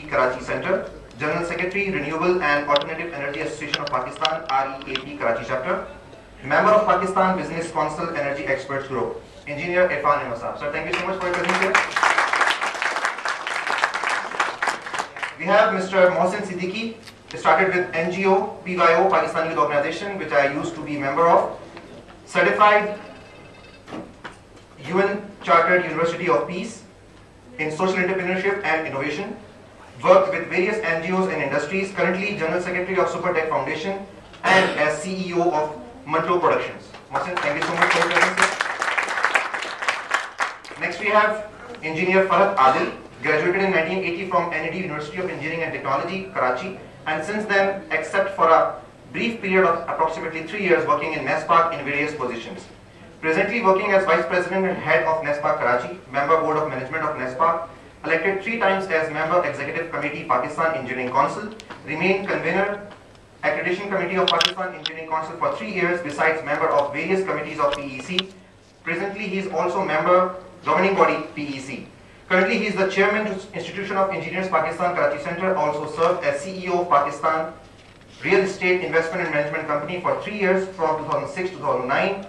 Karachi Center, General Secretary, Renewable and Alternative Energy Association of Pakistan, REAP Karachi Chapter, Member of Pakistan Business Council Energy Experts Group, Engineer Irfan Ahmed Saab. Sir, thank you so much for your presence here. We have Mr. Mohsin Siddiqui. He started with NGO, PYO, Pakistani Youth Organization, which I used to be a member of. Certified UN Chartered University of Peace in Social Entrepreneurship and Innovation. Worked with various NGOs and industries. Currently General Secretary of Super Tech Foundation and as CEO of Manto Productions. Mohsin, thank you so much for your presence. Next we have Engineer Farhat Adil. Graduated in 1980 from NED University of Engineering and Technology, Karachi, and since then, except for a brief period of approximately 3 years working in NESPAC in various positions. Presently working as Vice President and Head of NESPAC Karachi, Member Board of Management of NESPAC, elected 3 times as Member Executive Committee Pakistan Engineering Council, remained Convener Accreditation Committee of Pakistan Engineering Council for 3 years, besides member of various committees of PEC. Presently he is also member governing body PEC. Currently, he is the chairman to Institution of Engineers Pakistan Karachi Center, also served as CEO of Pakistan Real Estate Investment and Management Company for 3 years from 2006 to 2009.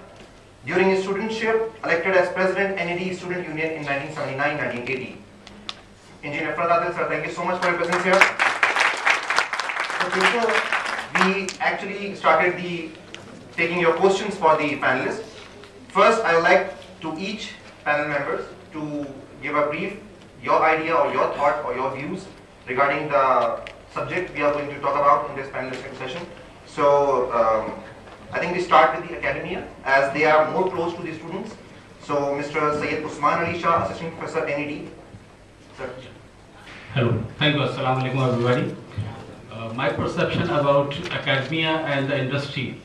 During his studentship, elected as President NED Student Union in 1979-1980. Engineer Farhat Adil, sir, thank you so much for your presence here. So before we actually started taking your questions for the panelists, first I would like to each panel members to give a brief, your idea or your thought or your views regarding the subject we are going to talk about in this panelistic session. So I think we start with the academia as they are more close to the students. So Mr. Syed Usman Ali Shah, Assistant Professor NED. Sir. Hello, thank you. Assalamu alaikum everybody. My perception about academia and the industry,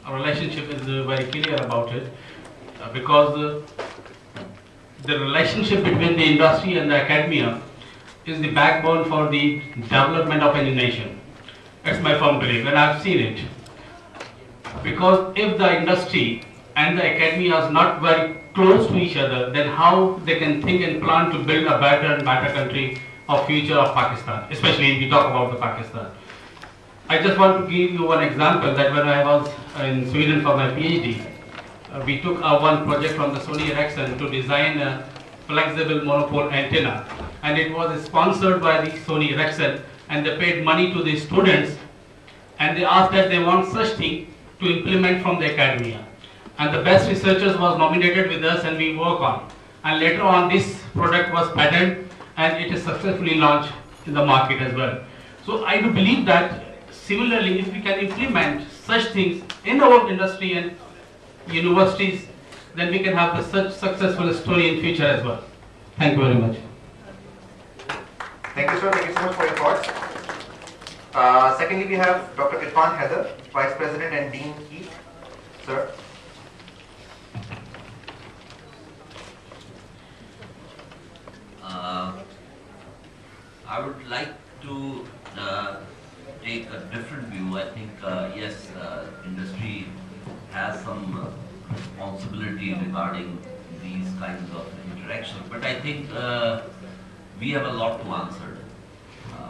our relationship is very clear about it because the relationship between the industry and the academia is the backbone for the development of any nation. That's my firm belief, and I've seen it. Because if the industry and the academia are not very close to each other, then how they can think and plan to build a better and better country of future of Pakistan, especially if we talk about the Pakistan. I just want to give you one example that when I was in Sweden for my PhD, we took one project from the Sony Ericsson to design a flexible monopole antenna, and it was sponsored by the Sony Ericsson, and they paid money to the students, and they asked that they want such thing to implement from the academia, and the best researchers was nominated with us and we work on, and later on this product was patented and it is successfully launched in the market as well. So I do believe that similarly if we can implement such things in our industry and universities, then we can have such successful story in future as well. Thank you very much. Thank you, sir. Thank you so much for your thoughts. Secondly, we have Dr. Irfan Haider, Vice President and Dean Keith. Sir. I would like to take a different view. I think, yes, industry has some responsibility regarding these kinds of interactions, but I think we have a lot to answer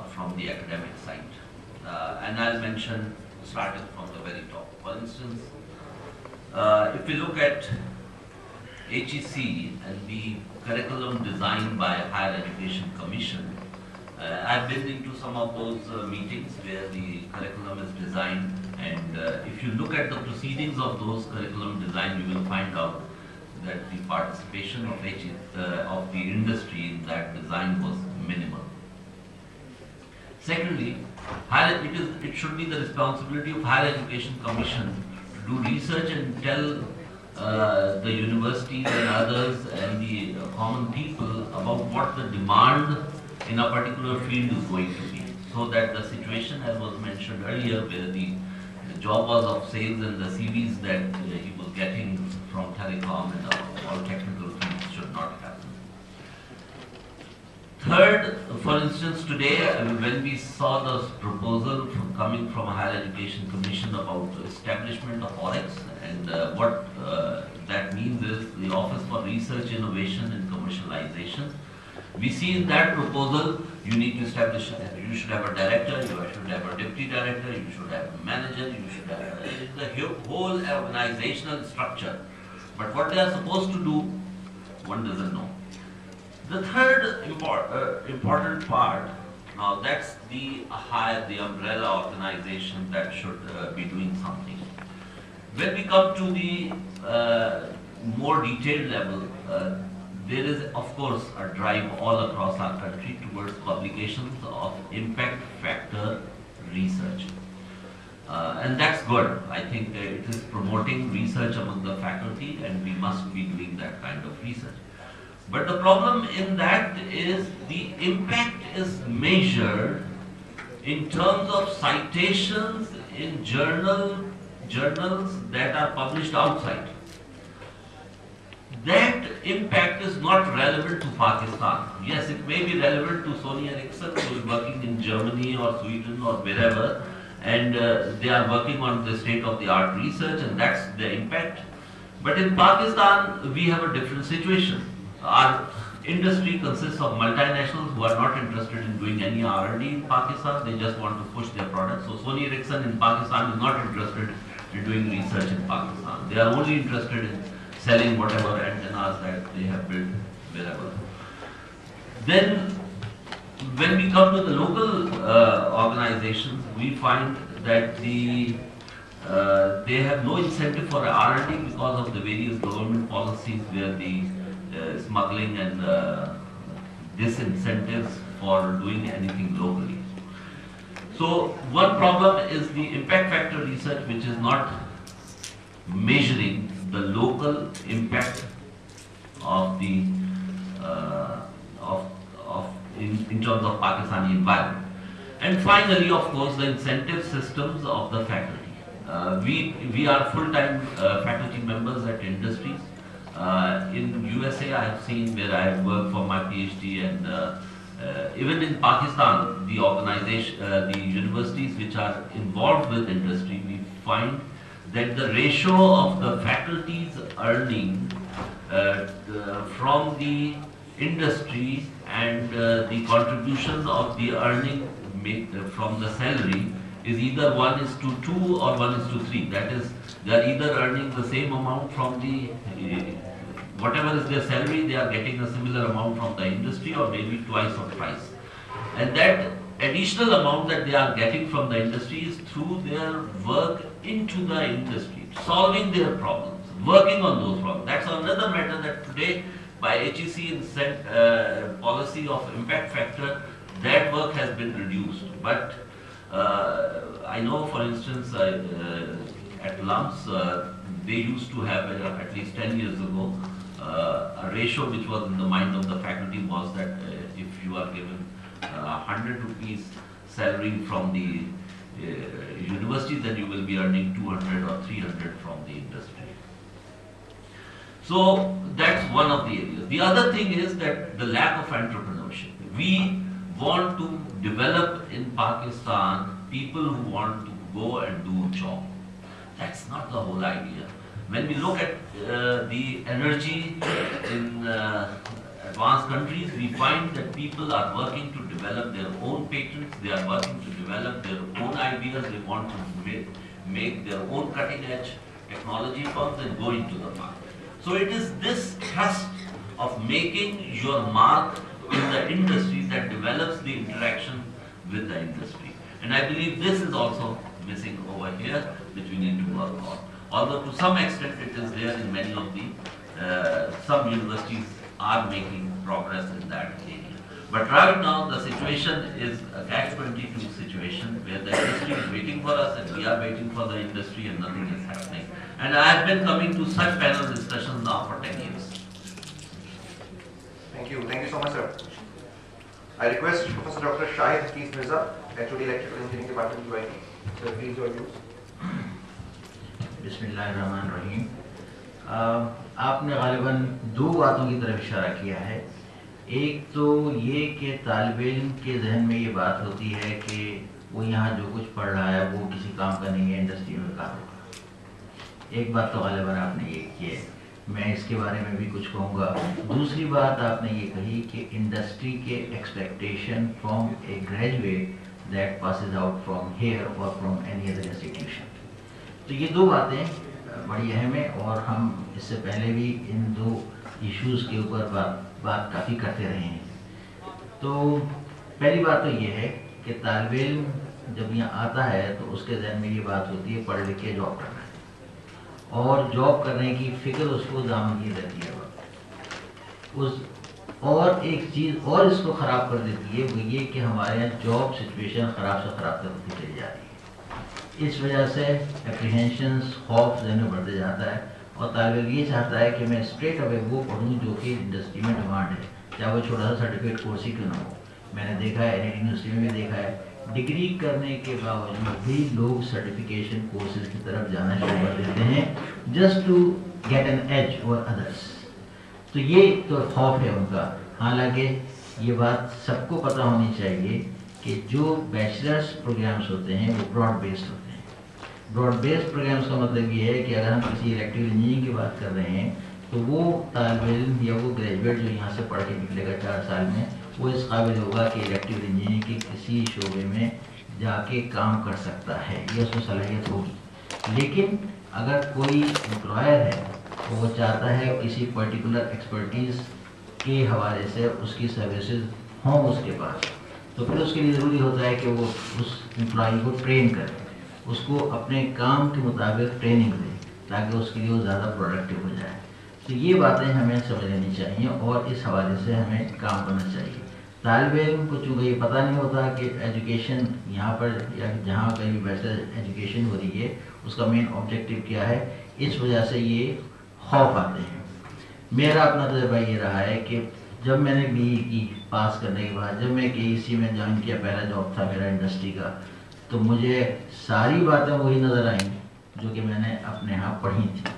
from the academic side. And I'll mention, starting from the very top. For instance, if we look at HEC and the curriculum designed by Higher Education Commission, I've been into some of those meetings where the curriculum is designed, and if you look at the proceedings of those curriculum design, you will find out that the participation of the industry in that design was minimal. Secondly, it should be the responsibility of Higher Education Commission to do research and tell the universities and others and the common people about what the demand in a particular field is going to be, so that the situation, as was mentioned earlier, where the job was of sales and the CVs that he was getting from telecom and all technical fields should not happen. Third, for instance, today when we saw the proposal coming from a Higher Education Commission about the establishment of OREX, and what that means is the Office for Research, Innovation and Commercialization. We see in that proposal, you need to establish, you should have a director, you should have a deputy director, you should have a manager, you should have the whole organizational structure. But what they are supposed to do, one doesn't know. The third important part, now that's the umbrella organization that should be doing something. When we come to the more detailed level, there is of course a drive all across our country towards publications of impact factor research. And that's good. I think it is promoting research among the faculty, and we must be doing that kind of research. But the problem in that is the impact is measured in terms of citations in journals that are published outside. That impact is not relevant to Pakistan. Yes, it may be relevant to Sony Ericsson, who is working in Germany or Sweden or wherever, and they are working on the state-of-the-art research, and that's the impact. But in Pakistan, we have a different situation. Our industry consists of multinationals who are not interested in doing any R&D in Pakistan. They just want to push their products. So Sony Ericsson in Pakistan is not interested in doing research in Pakistan. They are only interested in selling whatever antennas that they have built wherever. Then, when we come to the local organizations, we find that they have no incentive for R&D because of the various government policies where the smuggling and disincentives for doing anything locally. So one problem is the impact factor research, which is not measuring the local impact of the in terms of Pakistani environment. And finally, of course, the incentive systems of the faculty. We are full-time faculty members at industries. In USA, I have seen where I have worked for my PhD, and even in Pakistan, the organization, the universities which are involved with industry, we find that the ratio of the faculty's earning from the industry and the contribution of the earning made from the salary is either 1:2 or 1:3. That is, they are either earning the same amount from the whatever is their salary, they are getting a similar amount from the industry, or maybe twice or thrice. And that additional amount that they are getting from the industry is through their work into the industry, solving their problems, working on those problems. That's another matter that today, by HEC policy of impact factor, that work has been reduced. But I know, for instance, at LUMS, they used to have, at least 10 years ago, a ratio which was in the mind of the faculty was that if you are given 100 rupees salary from the university, then you will be earning 200 or 300 from the industry. So that's one of the areas. The other thing is that the lack of entrepreneurship. We want to develop in Pakistan people who want to go and do a job. That's not the whole idea. When we look at the energy in advanced countries, we find that people are working to develop their own patents, they are working to develop their own ideas, they want to make their own cutting edge technology firms and go into the market. So it is this thrust of making your mark in the industry that develops the interaction with the industry. And I believe this is also missing over here, which we need to work on. Although to some extent it is there in many of the, some universities are making progress in that area. But right now the situation is a catch-22 situation where the industry is waiting for us and we are waiting for the industry and nothing is happening. And I have been coming to such panel discussions now for 10 years. Thank you so much, sir. I request Professor Dr. Shahid Hafiz Mirza, HOD Electrical Engineering Department, UIT. Sir, please your views. बिस्मिल्लाहिर्रहमानिर्रहीम। आपने गालिबन दो बातों की तरफ इशारा किया है। एक तो ये कि तालिब इल्म के जहन में ये बात होती है कि वो यहाँ जो कुछ पढ़ रहा है वो किसी काम का नहीं है, इंडस्ट्री में काम होगा। एक बात तो गालिबन आपने ये की है। मैं इसके बारे में भी कुछ कहूँगा। दूसरी बात आपने ये कही कि इंडस्ट्री के expectation from a graduate that passes out from here और फ्रॉम एनी अदर इंस्टीट्यूशन। तो ये दो बातें बड़ी अहम है और हम इससे पहले भी इन दो इश्यूज़ के ऊपर बात काफ़ी करते रहे हैं। तो पहली बात तो ये है कि तालिब इल्म जब यहाँ आता है तो उसके जहन में ये बात होती है पढ़ लिख के जॉब करना है और जॉब करने की फिक्र उसको दामगी रहती है। उस और एक चीज़ और इसको ख़राब कर देती है, वो ये कि हमारे यहाँ जॉब सिचुएशन ख़राब से ख़राब तक होती चली जा रही है। इस वजह से एप्रीहेंशंस खौफ जहन में बढ़ते जाता है और तालिब इल्म ये चाहता है कि मैं स्ट्रेट अवे वो पढ़ूँ जो कि इंडस्ट्री में डिमांड है, चाहे वो छोटा सा सर्टिफिकेट कोर्स ही क्यों ना हो। मैंने देखा है, NIT यूनिवर्सिटी में भी देखा है, डिग्री करने के बावजूद भी लोग सर्टिफिकेशन कोर्सेज की तरफ जाना शुरू कर देते हैं just to get an edge over others. तो ये तो खौफ है उनका। हालांकि ये बात सबको पता होनी चाहिए कि जो बैचलर्स प्रोग्राम्स होते हैं वो ब्रॉड बेस्ड होते हैं। ब्रॉड बेस्ड प्रोग्राम्स का मतलब ये है कि अगर हम किसी इलेक्ट्रिकल इंजीनियरिंग की बात कर रहे हैं तो वो तालिब इल्म या वो ग्रेजुएट जो यहाँ से पढ़ के निकलेगा 4 साल में, वो इस काबिल होगा कि इलेक्ट्रिकल इंजीनियरिंग के किसी शोबे में जाके काम कर सकता है, ये उसमें सलाहियत होगी। लेकिन अगर कोई एम्प्लॉयर है तो वो चाहता है किसी पर्टिकुलर एक्सपर्टीज़ के हवाले से उसकी सर्विसेज हों उसके पास, तो फिर उसके लिए ज़रूरी होता है कि वो उस एम्प्लॉई को ट्रेन करे, उसको अपने काम के मुताबिक ट्रेनिंग दे ताकि उसके लिए वो ज़्यादा प्रोडक्टिव हो जाए। तो ये बातें हमें समझ लेनी चाहिए और इस हवाले से हमें काम करना चाहिए। तालिब इल्म को चूँकि ये पता नहीं होता कि एजुकेशन यहाँ पर या जहाँ कहीं बैचलर एजुकेशन हो रही है उसका मेन ऑब्जेक्टिव क्या है, इस वजह से ये खौफ आते हैं। मेरा अपना तजुर्बा ये रहा है कि जब मैंने BE की पास करने के बाद जब मैं KEC में ज्वाइन किया, पहला जॉब था मेरा इंडस्ट्री का, तो मुझे सारी बातें वही नज़र आई जो कि मैंने अपने यहाँ पढ़ी थी।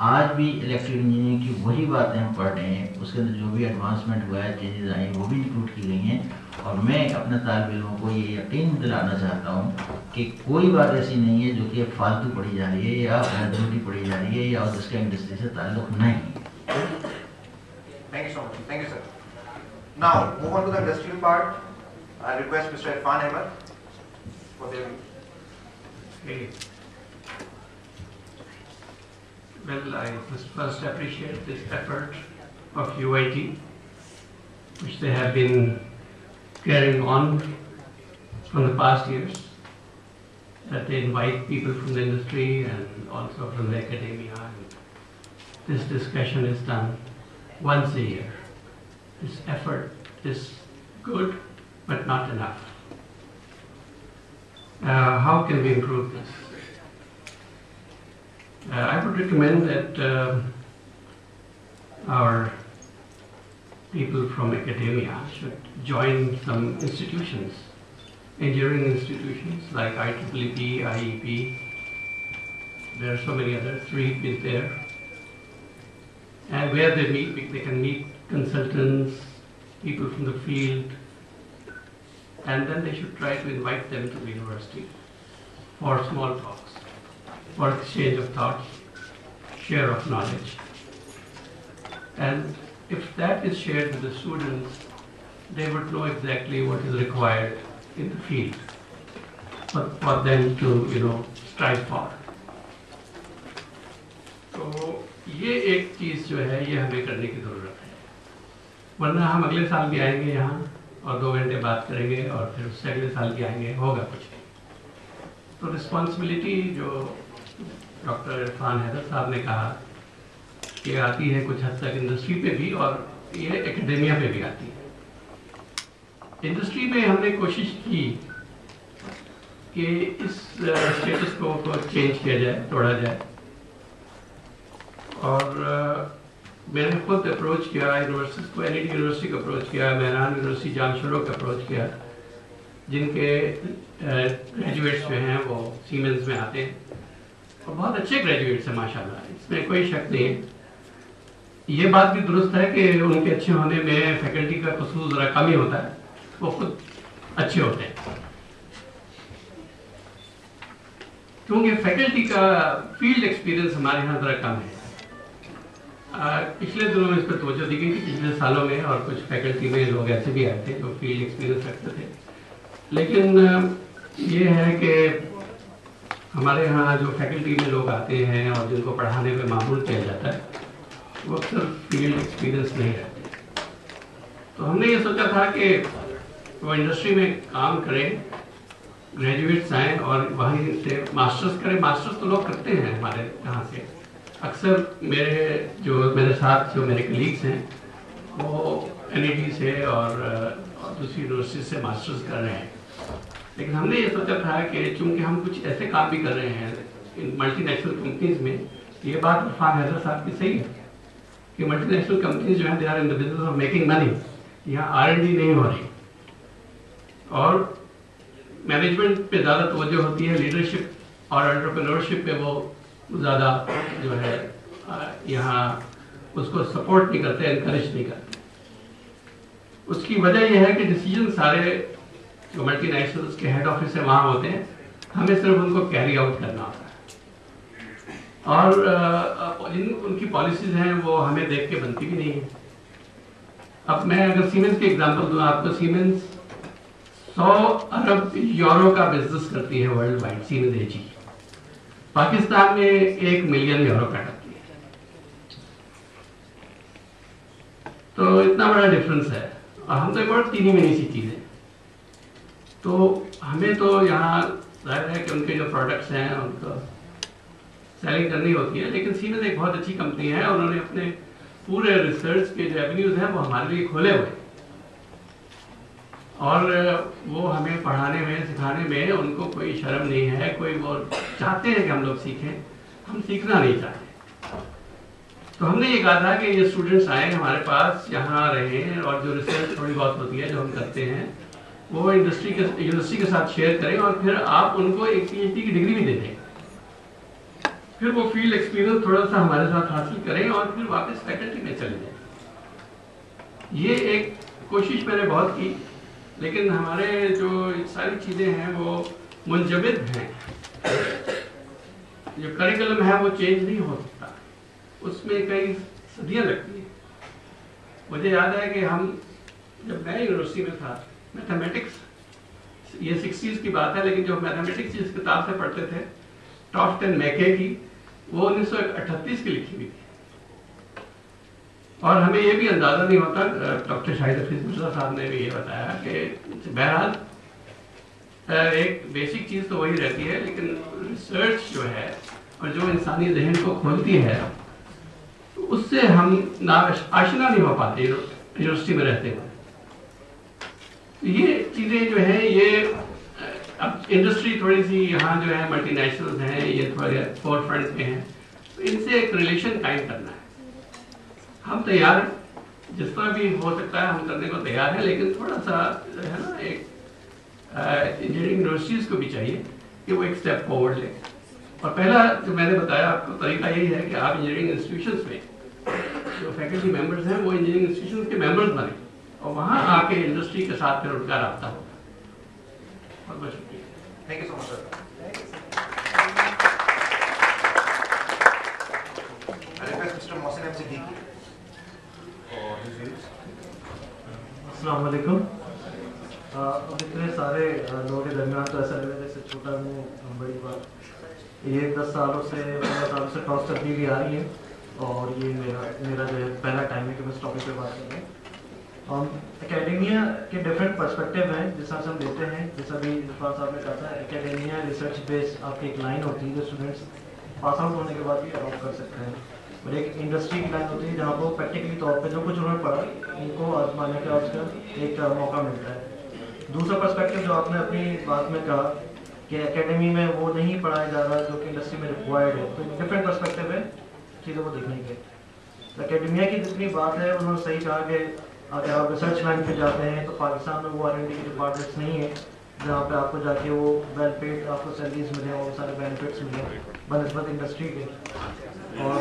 आज भी इलेक्ट्रिकल इंजीनियरिंग की वही बातें हम पढ़ रहे हैं, उसके अंदर जो भी एडवांसमेंट हुआ है, चेंजेस आई वो भी इंक्लूड की गई हैं। और मैं अपने तालिब इल्मों को ये यकीन दिलाना चाहता हूँ कि कोई बात ऐसी नहीं है जो कि फालतू पढ़ी जा रही है या गैर पढ़ी जा रही है या जिसका इंडस्ट्री से ताल्लुक नहीं। Thank you so much. Thank you, sir. Now, move on to the industrial part. I request Mr. Irfan Ahmed for their view. Okay. Well, I must first appreciate this effort of UIT, which they have been carrying on from the past years, that they invite people from the industry and also from the academia. And this discussion is done once a year. This effort is good, but not enough. How can we improve this? I would recommend that our people from academia should join some institutions, engineering institutions like IEEE, IEP. There are so many others, REAP is there. And where they meet, they can meet consultants, people from the field, and then they should try to invite them to the university for small talks, for exchange of thoughts, share of knowledge. And if that is shared with the students, they would know exactly what is required in the field for them to, strive for. तो ये एक चीज़ जो है ये हमें करने की ज़रूरत है, वरना हम अगले साल भी आएंगे यहाँ और 2 घंटे बात करेंगे और फिर उससे अगले साल भी आएंगे, होगा कुछ नहीं। तो रिस्पॉन्सिबिलिटी जो डॉक्टर इरफान हैदर साहब ने कहा कि आती है कुछ हद तक इंडस्ट्री पे भी और ये एकेडेमिया पे भी आती है। इंडस्ट्री में हमने कोशिश की कि इस स्टेटस को चेंज किया जाए, तोड़ा जाए, और मैंने खुद अप्रोच किया यूनिवर्सिटीज़ को, NIT यूनिवर्सिटी को अप्रोच किया, मेहरान यूनिवर्सिटी जामशोरों को अप्रोच किया, जिनके ग्रेजुएट्स जो हैं वो सीमेंस में आते हैं और बहुत अच्छे ग्रेजुएट्स हैं माशाल्लाह, इसमें कोई शक नहीं है। ये बात भी दुरुस्त है कि उनके अच्छे होने में फैकल्टी का कसूर ज़रा कम ही होता है, वो खुद अच्छे होते हैं, क्योंकि फैकल्टी का फील्ड एक्सपीरियंस हमारे यहाँ ज़रा कम है। पिछले दिनों में इस पर तवज्जो दी गई थी, पिछले सालों में, और कुछ फैकल्टी में लोग ऐसे भी आए थे जो फील्ड एक्सपीरियंस रखते थे। लेकिन ये है कि हमारे यहाँ जो फैकल्टी में लोग आते हैं और जिनको पढ़ाने में मामूल किया जाता है, वो अक्सर फील्ड एक्सपीरियंस नहीं रहते। तो हमने ये सोचा था कि वो इंडस्ट्री में काम करें, ग्रेजुएट्स आएँ और वहीं से मास्टर्स करें। मास्टर्स तो लोग करते हैं हमारे यहाँ से। अक्सर मेरे साथ जो मेरे कलीग्स हैं वो NED से और दूसरी यूनिवर्सिटी से मास्टर्स कर रहे हैं। लेकिन हमने ये सोचा था कि चूंकि हम कुछ ऐसे काम भी कर रहे हैं इन मल्टीनेशनल कंपनीज में, ये बात इरफान हैदर साहब की सही है कि मल्टीनेशनल कंपनीज जो हैं they are in the business of making money. यहाँ R&D नहीं हो रही और मैनेजमेंट पे ज़्यादा तवज्जो होती है, लीडरशिप और एंटरप्रेन्योरशिप पे वो ज़्यादा जो है यहाँ उसको सपोर्ट नहीं करते, एनकरेज नहीं करते। उसकी वजह यह है कि डिसीजन सारे जो मल्टीनेशनल्स के हेड ऑफिस से वहाँ होते हैं, हमें सिर्फ उनको कैरी आउट करना होता है और जिन उनकी पॉलिसीज हैं वो हमें देख के बनती भी नहीं है। अब मैं अगर सीमेंस की एग्जांपल दूं आपको, सीमेंस 100 अरब यूरो का बिजनेस करती है world wide. Siemens AG Pakistan में 1 मिलियन यूरो का करती है, तो इतना बड़ा डिफरेंस है और हम तो बढ़ती नहीं मिली सी चीजें। तो हमें तो यहाँ जाहिर है कि उनके जो प्रोडक्ट्स हैं उनको सेलिंग करनी होती है, लेकिन सीमेंस एक बहुत अच्छी कंपनी है। उन्होंने अपने पूरे रिसर्च के जो एवेन्यूज हैं वो हमारे लिए खोले हुए और वो हमें पढ़ाने में सिखाने में उनको कोई शर्म नहीं है। कोई वो चाहते हैं कि हम लोग सीखें, हम सीखना नहीं चाहते। तो हमने ये कहा था कि ये स्टूडेंट्स आए हमारे पास, यहाँ रहें और जो रिसर्च थोड़ी बहुत होती है जो हम करते हैं वो यूनिवर्सिटी के साथ शेयर करें और फिर आप उनको एक PhD की डिग्री भी दे दें। फिर वो फील्ड एक्सपीरियंस थोड़ा सा हमारे साथ हासिल करें और फिर वापस फैकल्टी में चले जाएं। ये एक कोशिश मैंने बहुत की, लेकिन हमारे जो सारी चीज़ें हैं वो मुंजबिद हैं। जो करिकुलम है वो चेंज नहीं हो सकता, उसमें कई सदियाँ लगती हैं। मुझे याद है कि जब मैं यूनिवर्सिटी में था, मैथमेटिक्स, ये 60s की बात है, लेकिन जो मैथमेटिक्स जिस किताब से पढ़ते थे टॉफ्टन मैके की, वो 1938 की लिखी हुई थी और हमें ये भी अंदाजा नहीं होता। डॉक्टर शाहिद हफीज मिर्जा साहब ने भी ये बताया कि बहरहाल एक बेसिक चीज़ तो वही रहती है, लेकिन रिसर्च जो है और जो इंसानी जहन को खोलती है उससे हम आशना नहीं हो पाते यूनिवर्सिटी में रहते हुए। ये चीज़ें जो है ये अब इंडस्ट्री थोड़ी सी यहाँ जो है मल्टीनेशनल्स हैं, ये थोड़े फोर फ्रंट में हैं, तो इनसे एक रिलेशन कायम करना है। हम तैयार हैं, जिस तरह भी हो सकता है हम करने को तैयार हैं, लेकिन थोड़ा सा है ना एक इंजीनियरिंग यूनिवर्सिटीज़ को भी चाहिए कि वो एक स्टेप फॉरवर्ड लें। और पहला जो मैंने बताया आपको तरीका यही है कि आप इंजीनियरिंग इंस्टीट्यूशंस में जो फैकल्टी मेंबर्स हैं वो इंजीनियरिंग इंस्टीट्यूशंस के मेंबर्स बने और वहाँ आके इंडस्ट्री के साथ फिर उनका राब्ता हो। बहुत बहुत शुक्रिया। Thank you so much, sir. I request Mr. Mohsin M. Siddiqui for his views. अस्सलाम वालेकुम। अब इतने सारे लोगों के दरमियान तो ऐसा लग रहा है जैसे छोटा मुँह बड़ी बात। ये 10 सालों से 15 सालों से क्रॉस तब्दीली आ रही है और ये मेरा जो है पहला टाइम है कि मैं इस टॉपिक पे बात कर रहा हूँ। एकेडेमिया के डिफरेंट पर्सपेक्टिव हैं जिस तरह से हम देते हैं, जैसा भी इरफान साहब ने कहा था, एकेडेमिया रिसर्च बेस्ड आपकी एक लाइन होती है जो स्टूडेंट्स पास आउट होने के बाद भी अडॉप्ट कर सकते हैं, और एक इंडस्ट्री की लाइन होती है जहाँ पर प्रैक्टिकली तौर पे जो कुछ उन्होंने पढ़ा उनको आजमाने का उसका एक मौका मिलता है। दूसरा पर्सपेक्टिव जो आपने अपनी बात में कहा कि एकेडमी में वो नहीं पढ़ाया जा रहा जो कि इंडस्ट्री में रिक्वायर्ड है, तो डिफरेंट पर्सपेक्टिव है चीज़ों को देखने के। तो एकेडमिया की जितनी बात है उन्होंने सही कहा कि अगर आप रिसर्च लाइन पे जाते हैं तो पाकिस्तान में वो R&D के डिपार्टमेंट्स नहीं है जहाँ पे आपको जाके वो वेल पेड आपको सैलरीज मिले और सारे बेनिफिट्स मिले बनस्पत इंडस्ट्री के। और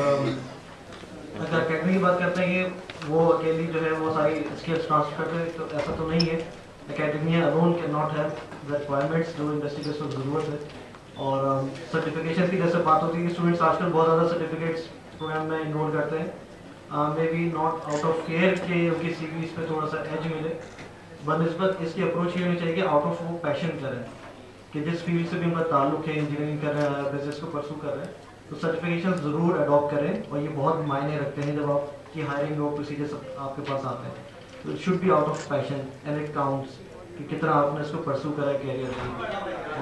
अगर एकेडमी की बात करते हैं कि वो अकेली जो है वो सारी स्किल्स ट्रांसफर करते हैं, तो ऐसा तो नहीं है। Academia alone can not have the requirements जो इंडस्ट्री के उसको ज़रूरत है। और सर्टिफिकेशन की जैसे बात होती है कि स्टूडेंट्स आजकल बहुत ज़्यादा सर्टिफिकेट्स प्रोग्राम में इनरोल करते हैं, may be not out of care के उनकी सीवीज पे थोड़ा सा एज मिले, बनस्बत इसकी अप्रोच ये होनी चाहिए कि आउट ऑफ वो पैशन करें, कि जिस फील्ड से भी उनका ताल्लुक है, इंजीनियरिंग कर रहे हैं, बिजनेस को परसू कर रहे हैं, तो सर्टिफिकेशन ज़रूर अडॉप्ट करें, और ये बहुत मायने रखते हैं जब आपकी हायरिंग और प्रोसीजर सब आपके पास आते हैं। तो it should be out of passion and it counts कि कितना आपने इसको परसू करा है कैरियर में।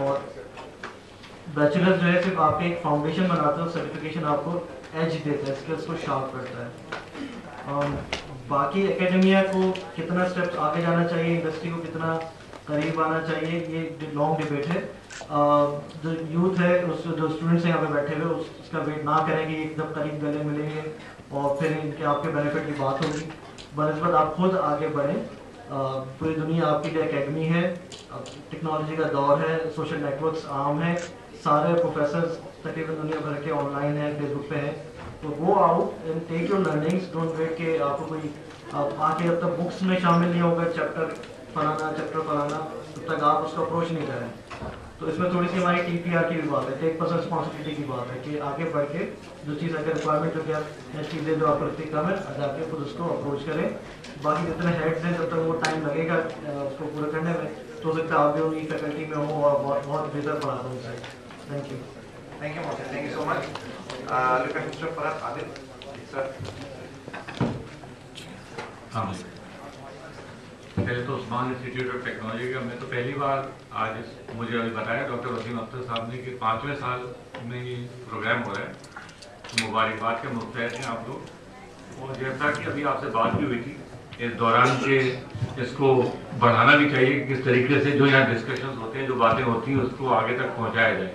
और बैचलर जो है सिर्फ आपके एक फाउंडेशन बनाते हैं, सर्टिफिकेशन आपको एज देता है, स्किल्स को शार्प करता है। बाकी एकेडमिया को कितना स्टेप्स आगे जाना चाहिए, इंडस्ट्री को कितना करीब आना चाहिए, ये लॉन्ग डिबेट है। जो यूथ है, उस जो स्टूडेंट्स हैं यहाँ पे बैठे हुए, उसका वेट ना करें कि एकदम करीब गले मिलेंगे और फिर इनके आपके बेनिफिट की बात होगी। बनस्बत आप खुद आगे बढ़ें। पूरी दुनिया आपके लिए एकेडमी है, टेक्नोलॉजी का दौर है, सोशल नेटवर्क्स आम है, सारे प्रोफेसर्स तकरीबन दुनिया भर के ऑनलाइन है, फेसबुक पे है। तो go out and take your learnings, don't wait के आपको कोई आके जब तक बुक्स में शामिल नहीं होगा चैप्टर फलाना, तब तक आप उसका अप्रोच नहीं करें। तो इसमें थोड़ी सी हमारी TPR की भी बात है, टेक पर्सन रिस्पॉन्सिबिलिटी की बात है कि आगे बढ़ के जो चीज़ अगर रिक्वायरमेंट जो क्या चीज़ें जो आपको लगती कम है, जाके खुद उसको अप्रोच करें। बाकी जितने हेड्स हैं, जब तक वो टाइम लगेगा उसको पूरा करने में, तो हो सकता है आप भी उन्हीं फैकल्टी में हो और बहुत बेहतर पढ़ा दो उनसे। Thank you. Thank you, Mohsin. Thank you so much. Look at Mr. Farhat Adil, sir. हाँ, पहले तो उस्मान इंस्टीट्यूट ऑफ टेक्नोलॉजी का मैं तो पहली बार आज मुझे अभी बताया डॉक्टर वसीम अख्तर साहब ने कि 5वें साल में ये प्रोग्राम हो रहा है। मुबारकबाद के मुस्तहक हैं आप लोग। और जैसा कि अभी आपसे बात भी हुई थी इस दौरान के, इसको बढ़ाना भी चाहिए कि किस तरीके से जो यहाँ डिस्कशंस होते हैं, जो बातें होती हैं, उसको आगे तक पहुँचाया जाए।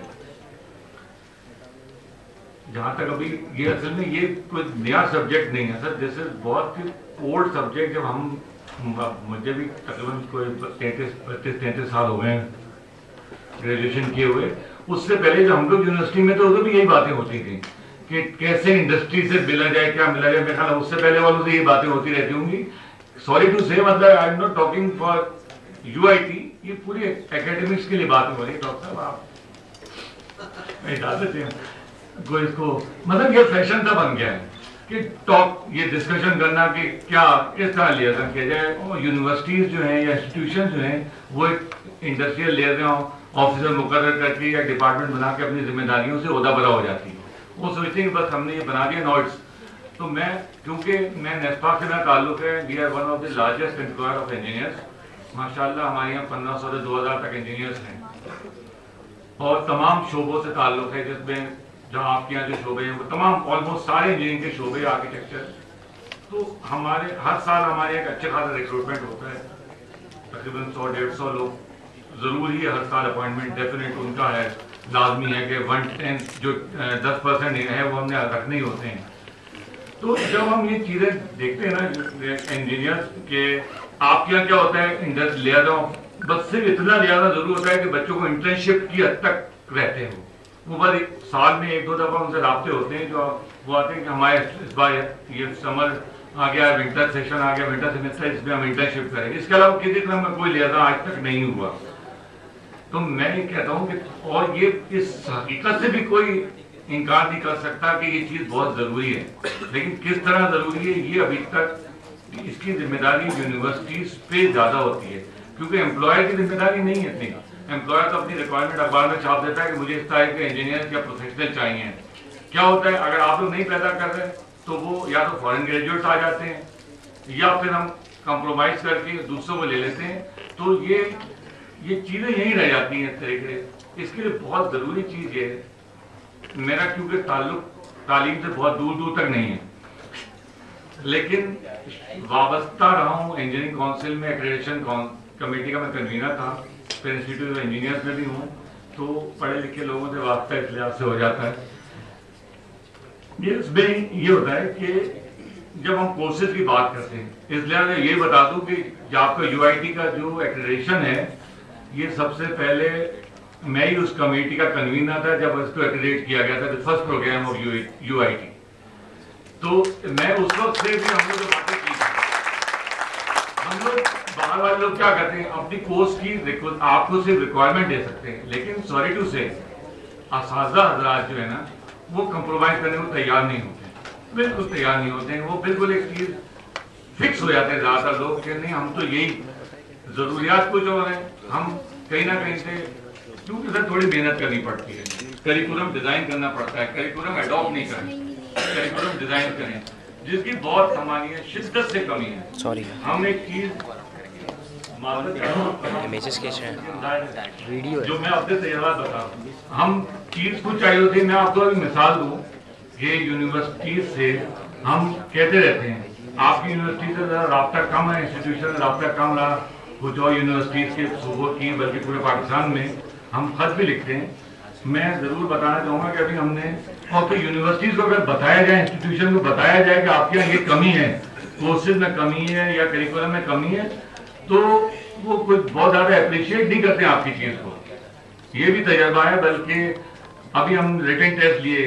जहाँ तक अभी ये असल में ये कोई नया सब्जेक्ट नहीं है सर, दिस इज बहुत ही ओल्ड सब्जेक्ट। जब हम, मुझे भी तकरीबन कोई 33 साल हो गए ग्रेजुएशन किए हुए, उससे पहले जो हम लोग यूनिवर्सिटी में तो उधर भी यही बातें होती थी कि कैसे इंडस्ट्री से मिला जाए, क्या मिला जाए। मेरे ख्याल उससे पहले वालों से ये बातें होती रहती होंगी। सॉरी टू से, मतलब I am not talking for UIT, ये पूरी एकेडमिक्स के लिए बातें हो रही है। डॉक्टर साहब आप डाल देते हैं कोई इसको, मतलब ये फैशन सा बन गया है कि टॉक, ये डिस्कशन करना कि क्या किस तरह लियाजन किया जाए। और यूनिवर्सिटीज जो हैं या इंस्टीट्यूशन जो हैं वो एक इंडस्ट्रियल लेयर ऑफिसर मुकर्रर करके या डिपार्टमेंट बना के अपनी जिम्मेदारियों से ओहदा बरा हो जाती है। वो सोचते हैं बस हमने ये बना दिया नोट्स। तो मैं, क्योंकि मैं नेस्पा से मेरा ताल्लुक है, we are one of the largest employer of engineers. माशाल्लाह हमारे यहाँ 1500 से 2000 तक इंजीनियर्स हैं और तमाम शोबों से ताल्लुक है, जिसमें जहाँ आपके यहाँ जो शोबे हैं वो तमाम ऑलमोस्ट सारे इंजीनियरिंग के शोबे, आर्किटेक्चर। तो हमारे हर साल हमारे एक अच्छे खासा रिक्रूटमेंट होता है, तकरीबन 100-150 लोग जरूरी है हर साल अपॉइंटमेंट डेफिनेट उनका है, लाजमी है कि 110 जो 10% है वो हमने रखने ही होते हैं। तो जब हम ये चीज़ें देखते हैं ना इंजीनियर्स के, आपके यहाँ क्या होता है लिहाजा, बस सिर्फ इतना लिहाजा जरूर होता है कि बच्चों को इंटर्नशिप की हद तक रहते हैं वो बस साल में 1-2 दफा उनसे राब्ते होते हैं, जो वो आते हैं कि हमारे इस बार ये समर आ गया, विंटर सेशन आ गया, विंटर सेमेस्टर, इसमें हम इंटर्नशिप करेंगे। इसके अलावा किसी तरह में कोई लिहाजा आज तक नहीं हुआ। तो मैं ये कहता हूँ कि, और ये इस हकीकत से भी कोई इनकार नहीं कर सकता कि ये चीज़ बहुत ज़रूरी है, लेकिन किस तरह ज़रूरी है ये अभी तक इसकी जिम्मेदारी यूनिवर्सिटीज़ पे ज़्यादा होती है, क्योंकि एम्प्लॉयर की जिम्मेदारी नहीं है इतनी। एम्प्लॉयर तो अपनी रिक्वायरमेंट अखबार में छाप देता है कि मुझे इस तरह के इंजीनियर या प्रोफेशनल चाहिए। क्या होता है, अगर आप लोग नहीं पैदा कर रहे तो वो या तो फॉरेन ग्रेजुएट्स आ जाते हैं या फिर हम कंप्रोमाइज करके दूसरों को ले लेते हैं। तो ये चीज़ें यहीं रह जाती हैं इस तरीके। इसके लिए बहुत ज़रूरी चीज़ ये है, मेरा क्योंकि ताल्लुक तालीम से बहुत दूर दूर तक नहीं है, लेकिन वाबस्ता रहा हूँ इंजीनियरिंग काउंसिल में, एक्रेडिटेशन कमेटी का मैं कन्वीनर था, फिर इंस्टीट्यूट ऑफ इंजीनियर्स में भी हूँ, तो पढ़े लिखे लोगों से वास्ता इस लिहाज से हो जाता है। इसमें ये होता है कि जब हम कोर्सेज की बात करते हैं, इस लिहाज से ये बता दूं कि आपका UIT का जो एक्रेडिटेशन है, ये सबसे पहले मैं ही उस कमेटी का कन्वीनर था जब इसको एक्रेडिट किया गया था, फर्स्ट प्रोग्राम ऑफ UIT। तो मैं उस वक्त से भी हम लोग बातें की, हम लोग बाहर वाले लोग क्या करते हैं, अपनी कोर्स की आपको सिर्फ रिक्वायरमेंट दे सकते हैं, लेकिन सॉरी टू से असातिज़ा हज़रात जो है ना वो कंप्रोमाइज करने को तैयार नहीं होते। बिल्कुल तैयार नहीं होते हैं। वो बिल्कुल एक चीज फिक्स हो जाते हैं ज्यादातर लोग कि नहीं हम तो यही, जरूरियात कुछ और है, हम कहीं ना कहीं से, क्योंकि सर थोड़ी मेहनत करनी पड़ती है, करिकुलम डिजाइन करना पड़ता है, करिकुलम अडॉप्ट नहीं करें, करिकुलम डिजाइन करें, जिसकी बहुत हमारी शिद्दत से कमी है। सॉरी हम एक चीज इमेजेस कैसे हैं वीडियो जो मैं अपने तजुर्बा बता रहा हूँ, हम चीज कुछ चाहिए होती है। मैं आपको अभी मिसाल दूं, ये यूनिवर्सिटी से हम कहते रहते हैं आपकी यूनिवर्सिटी से राब्ता कम है, इंस्टीट्यूशन राब्ता कम रहा, कुछ और यूनिवर्सिटीज के सूबों की बल्कि पूरे पाकिस्तान में हम खत भी लिखते हैं। मैं जरूर बताना चाहूंगा कि अभी हमने, और तो यूनिवर्सिटीज को अगर बताया जाए, इंस्टीट्यूशन को बताया जाए कि आपके यहाँ ये कमी है, कोर्सेज में कमी है या करिकुलम में कमी है, तो वो कुछ बहुत ज्यादा अप्रिशिएट नहीं करते हैं आपकी चीज को। ये भी तजर्बा है। बल्कि अभी हम रिटन टेस्ट लिए,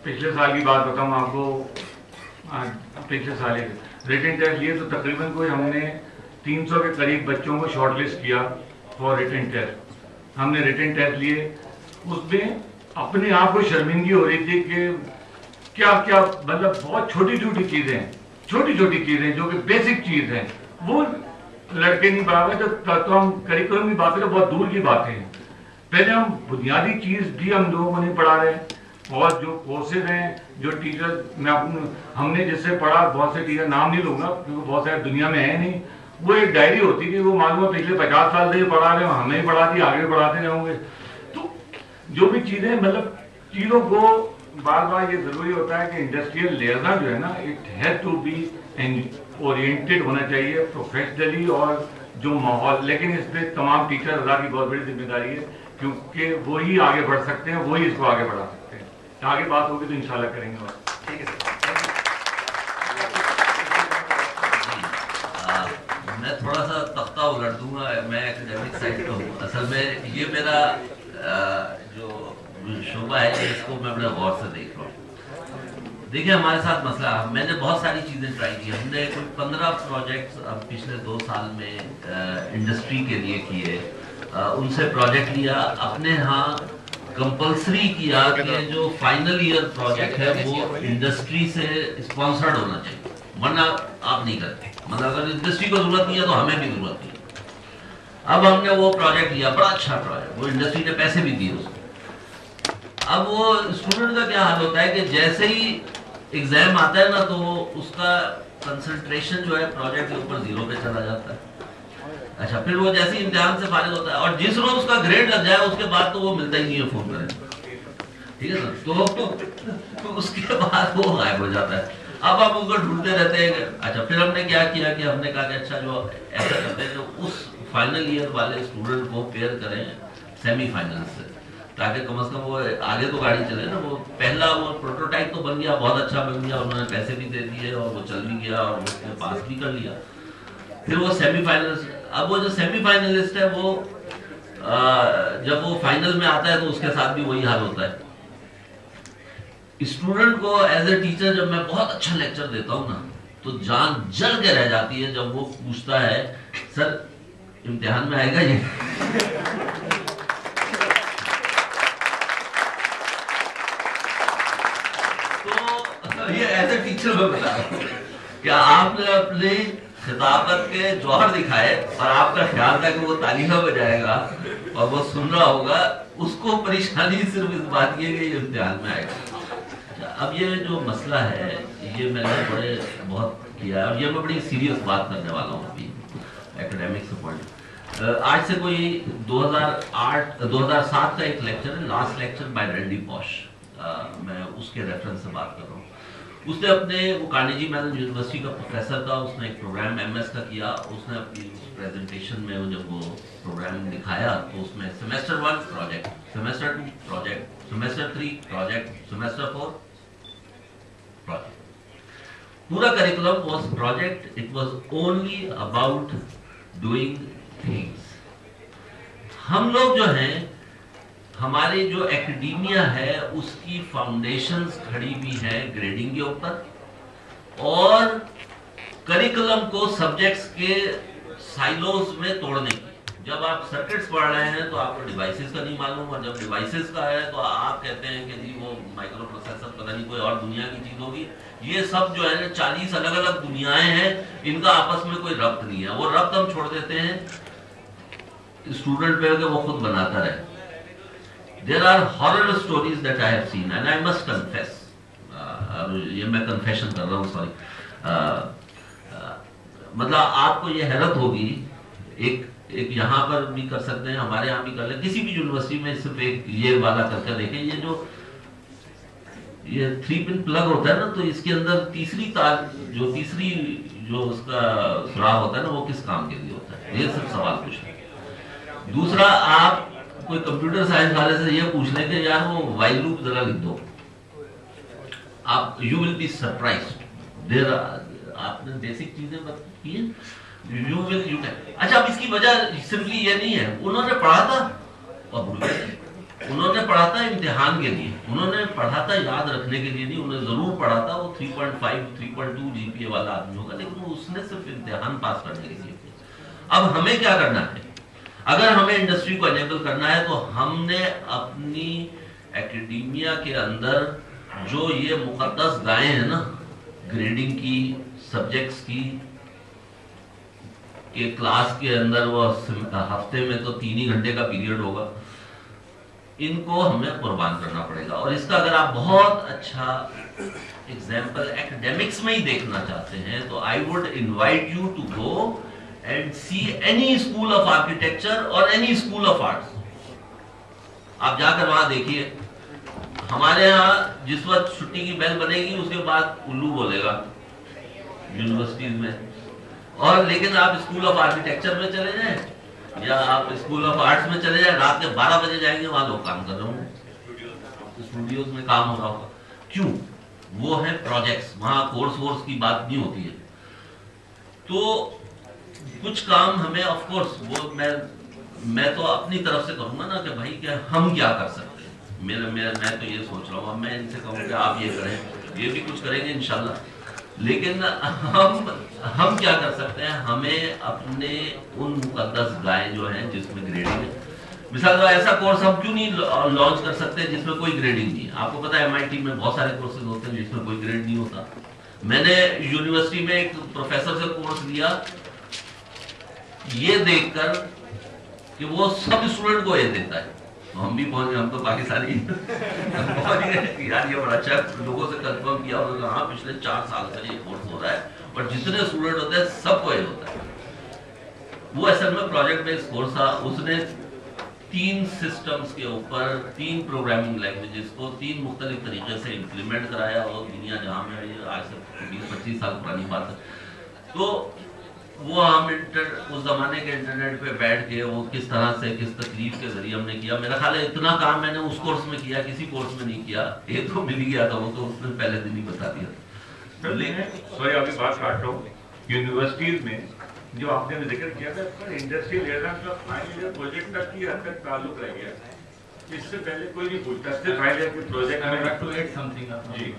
पिछले साल की बात बताऊं आपको, पिछले साल रिटन टेस्ट लिए तो तकरीबन कोई हमने 300 के करीब बच्चों को शॉर्टलिस्ट किया फॉर रिटन टेस्ट। हमने रिटन टेस्ट लिए, उसमें अपने आप को शर्मिंदगी हो रही थी कि क्या क्या, मतलब बहुत छोटी छोटी चीजें जो कि बेसिक चीज है वो लड़के नहीं पढ़ा रहे। तो हम करिकुलम की बातें तो बहुत दूर की बातें हैं, पहले हम बुनियादी चीज भी हम लोगों को नहीं पढ़ा रहे, और जो कोर्सेज हैं, जो टीचर हमने जिससे पढ़ा, बहुत से टीचर नाम नहीं लूंगा क्योंकि बहुत सारे दुनिया में है नहीं, वो एक डायरी होती थी, वो मालूम है पिछले 50 साल से पढ़ा रहे, हमें ही पढ़ाती, आगे पढ़ाते रहेंगे। तो जो भी चीजें, मतलब चीजों को बार बार ये जरूरी होता है कि इंडस्ट्रियल लेयर्स जो है ना, it has to be oriented होना चाहिए प्रोफेशनली, और जो माहौल, लेकिन इस पे तमाम टीचर अल्लाह की बहुत बड़ी जिम्मेदारी है, क्योंकि वो ही आगे बढ़ सकते हैं, वो ही इसको आगे बढ़ा सकते हैं। तो आगे बात होगी तो इंशाल्लाह करेंगे। और ठीक है सर, मैं थोड़ा सा तख्ता उलट दूंगा, मैं एकेडमिक साइड पे हूँ। असल में ये मेरा जो शोबा है, इसको मैं बड़े गौर से देख रहा हूँ। देखिए हमारे साथ मसला, मैंने बहुत सारी चीज़ें ट्राई की, हमने कोई 15 प्रोजेक्ट्स अब पिछले 2 साल में इंडस्ट्री के लिए किए, उनसे प्रोजेक्ट लिया, अपने यहाँ कंपलसरी किया कि जो फाइनल ईयर प्रोजेक्ट है वो इंडस्ट्री से स्पॉन्सर्ड होना चाहिए, वरना आप नहीं करते। मतलब अगर इंडस्ट्री को जरूरत नहीं है तो हमें भी जरूरत नहीं है। अब हमने वो प्रोजेक्ट लिया, बड़ा अच्छा प्रोजेक्ट, वो इंडस्ट्री ने पैसे भी दिए उसको। अब वो स्टूडेंट का क्या हाल होता है कि जैसे ही एग्जाम आता है ना, तो उसका कंसंट्रेशन जो है प्रोजेक्ट के ऊपर 0 पे चला जाता है। अच्छा, फिर वो जैसे ही इम्तिहान से फारिग होता है, और जिस रोज उसका ग्रेड लग जाए उसके बाद तो वो मिलता ही नहीं है फोन करें, ठीक है सर। तो उसके बाद वो गायब हो जाता है। अब आप उसको ढूंढते रहते हैं। अच्छा, फिर हमने क्या किया कि हमने कहा कि अच्छा, जो ऐसा करते हैं, जो उस फाइनल ईयर वाले स्टूडेंट को पेयर करें सेमीफाइनल से, ताकि कम से कम वो आगे तो गाड़ी चले ना। वो पहला वो प्रोटोटाइप तो बन गया, बहुत अच्छा बन गया, उन्होंने पैसे भी दे दिए और वो चल भी गया और उसने पास भी कर लिया। फिर वो सेमीफाइनलिस्ट, अब वो जो सेमीफाइनलिस्ट है वो जब वो फाइनल में आता है तो उसके साथ भी वही हाल होता है। स्टूडेंट को एज ए टीचर जब मैं बहुत अच्छा लेक्चर देता हूँ ना, तो जान जल के रह जाती है जब वो पूछता है सर इम्तिहान में आएगा ये। तो ये एज ए टीचर मैं बता रहा हूँ कि आपने अपनी खिताबत के जौहर दिखाए और आपका ख्याल था कि वो तालियां बजाएगा और वो सुन रहा होगा, उसको परेशानी सिर्फ इस बात की है कि इम्तिहान में आएगा। अब ये जो मसला है, ये मैंने बहुत किया और ये मैं बड़ी सीरियस बात करने वाला हूँ अभी एकेडमिक सपोर्ट। आज से कोई 2007 का एक लेक्चर है, last lecture by Randy Pausch, मैं उसके रेफरेंस से बात कर रहा हूँ। उसने अपने, वो कार्नेगी मेलन यूनिवर्सिटी का प्रोफेसर था, उसने एक प्रोग्राम MS का किया। उसने अपनी प्रेजेंटेशन में जब वो प्रोग्राम दिखाया तो उसमें semester 1 project, semester 2 project, semester 3 project, semester 4 project. पूरा curriculum was project, it was only about doing things. हम लोग जो हैं, हमारे जो एकेडेमिया है उसकी फाउंडेशंस खड़ी हुई है ग्रेडिंग के ऊपर और करिकुलम को सब्जेक्ट्स के साइलोज में तोड़ने की। जब आप सर्किट्स पढ़ रहे हैं तो आपको डिवाइसेस का नहीं मालूम, और जब डिवाइसेस का है तो आप कहते हैं कि जी वो माइक्रो प्रोसेसर पता नहीं कोई और दुनिया की चीज होगी। ये सब जो है ना 40 अलग अलग दुनियाएं हैं, इनका आपस में कोई रब्त नहीं है। वो रब्त हम छोड़ देते हैं स्टूडेंट पे कि वो खुद बनाता रहे। There are horror stories that I have seen and I must confess, ये मैं कन्फेशन कर रहा हूँ, सॉरी, मतलब आपको ये हैरत होगी, एक यहाँ पर भी कर सकते हैं, हमारे यहाँ भी कर ले, किसी भी यूनिवर्सिटी में सिर्फ एक ये वाला करके देखें, ये 3 पिन प्लग होता है ना, तो इसके अंदर तीसरी तार जो उसका सुराख होता है ना, वो किस काम के लिए होता है, ये सिर्फ सवाल पूछना है। दूसरा, आप कोई कंप्यूटर साइंस वाले से ये पूछ लें कि यार वो वाइल लूप जरा लिख दो, आप you will be surprised. There आपने बेसिक चीजें बताई हैं, यू कैन। अच्छा, अब इसकी वजह सिंपली ये नहीं है, उन्होंने पढ़ा था और भूल गए। उन्होंने पढ़ा था इम्तिहान के लिए, उन्होंने पढ़ा था याद रखने के लिए नहीं, उन्होंने जरूर पढ़ा था, वो 3.5 3.2 जीपीए वाला आदमी होगा, लेकिन उसने सिर्फ इम्तिहान पास करने के लिए किया। अब हमें क्या करना है? अगर हमें इंडस्ट्री को एनेबल करना है तो हमने अपनी एकेडमिया के अंदर जो ये मुकद्दस गायें हैं ना, ग्रेडिंग की, सब्जेक्ट्स की, कि क्लास के अंदर वो हफ्ते में तो 3 ही घंटे का पीरियड होगा, इनको हमें कुर्बान करना पड़ेगा। और इसका अगर आप बहुत अच्छा एग्जाम्पल एकेडमिक्स में ही देखना चाहते हैं तो I would invite you to go and see any school of architecture or any school of arts। आप जाकर वहां देखिए, हमारे यहाँ जिस वक्त छुट्टी की बेल बनेगी उसके बाद उल्लू बोलेगा यूनिवर्सिटीज में, और लेकिन आप स्कूल ऑफ आर्किटेक्चर में चले जाएं या आप स्कूल ऑफ आर्ट्स में चले जाएं, रात के 12 बजे जाएंगे, वहां लोग काम कर रहे होंगे, स्टूडियोज में काम हो रहा होगा। क्यों? वो है प्रोजेक्ट्स, वहां कोर्स की बात नहीं होती है। तो कुछ काम हमें ऑफ कोर्स वो मैं तो अपनी तरफ से कहूंगा ना कि भाई क्या हम क्या कर सकते हैं। मैं तो ये सोच रहा हूँ, मैं इनसे कहूँ कि आप ये करें, ये भी कुछ करेंगे इंशाल्लाह, लेकिन हम क्या कर सकते हैं? हमें अपने उन मुकद्दस गायें जो हैं जिसमें ग्रेडिंग है, मिसाल ऐसा कोर्स हम क्यों नहीं लॉन्च कर सकते जिसमें कोई ग्रेडिंग नहीं है? आपको पता है MIT में बहुत सारे कोर्सेज होते हैं जिसमें कोई ग्रेड नहीं होता। मैंने यूनिवर्सिटी में एक प्रोफेसर से कोर्स लिया ये देखकर कि वो सब स्टूडेंट को ये देता है, तो हम भी पहुंच गए, हम तो पाकिस्तानी पहुंच गए यार, ये बड़ा अच्छा। लोगों से कंफर्म किया, उन्होंने कहा हाँ पिछले 4 साल से ये कोर्स हो रहा है, और जितने स्टूडेंट होते हैं सबको ये होता है। वो असल में प्रोजेक्ट बेस्ड कोर्स था, उसने 3 सिस्टम्स के ऊपर 3 प्रोग्रामिंग लैंग्वेजेस को 3 मुख्तलिफ तरीके से इम्प्लीमेंट कराया, और दुनिया जहाँ में ये आज से 20-25 साल पुरानी बात है। तो वो हम उस जमाने के इंटरनेट पे बैठ के वो किस तरह से किस तकलीफ के जरिए हमने किया, मेरा ख्याल है इतना काम मैंने उस कोर्स में किया, किसी कोर्स में नहीं किया। ये तो मिल गया था, वो तो उसने पहले दिन ही बता दिया। सॉरी आपकी बात काट रहा हूँ। यूनिवर्सिटीज में जो आपने जिक्र किया था इंडस्ट्रियल एरिया का फाइनल ईयर प्रोजेक्ट तक की हद तक ताल्लुक रह गया, इससे पहले कोई नहीं पूछता, सिर्फ फाइनल ईयर के प्रोजेक्ट में जी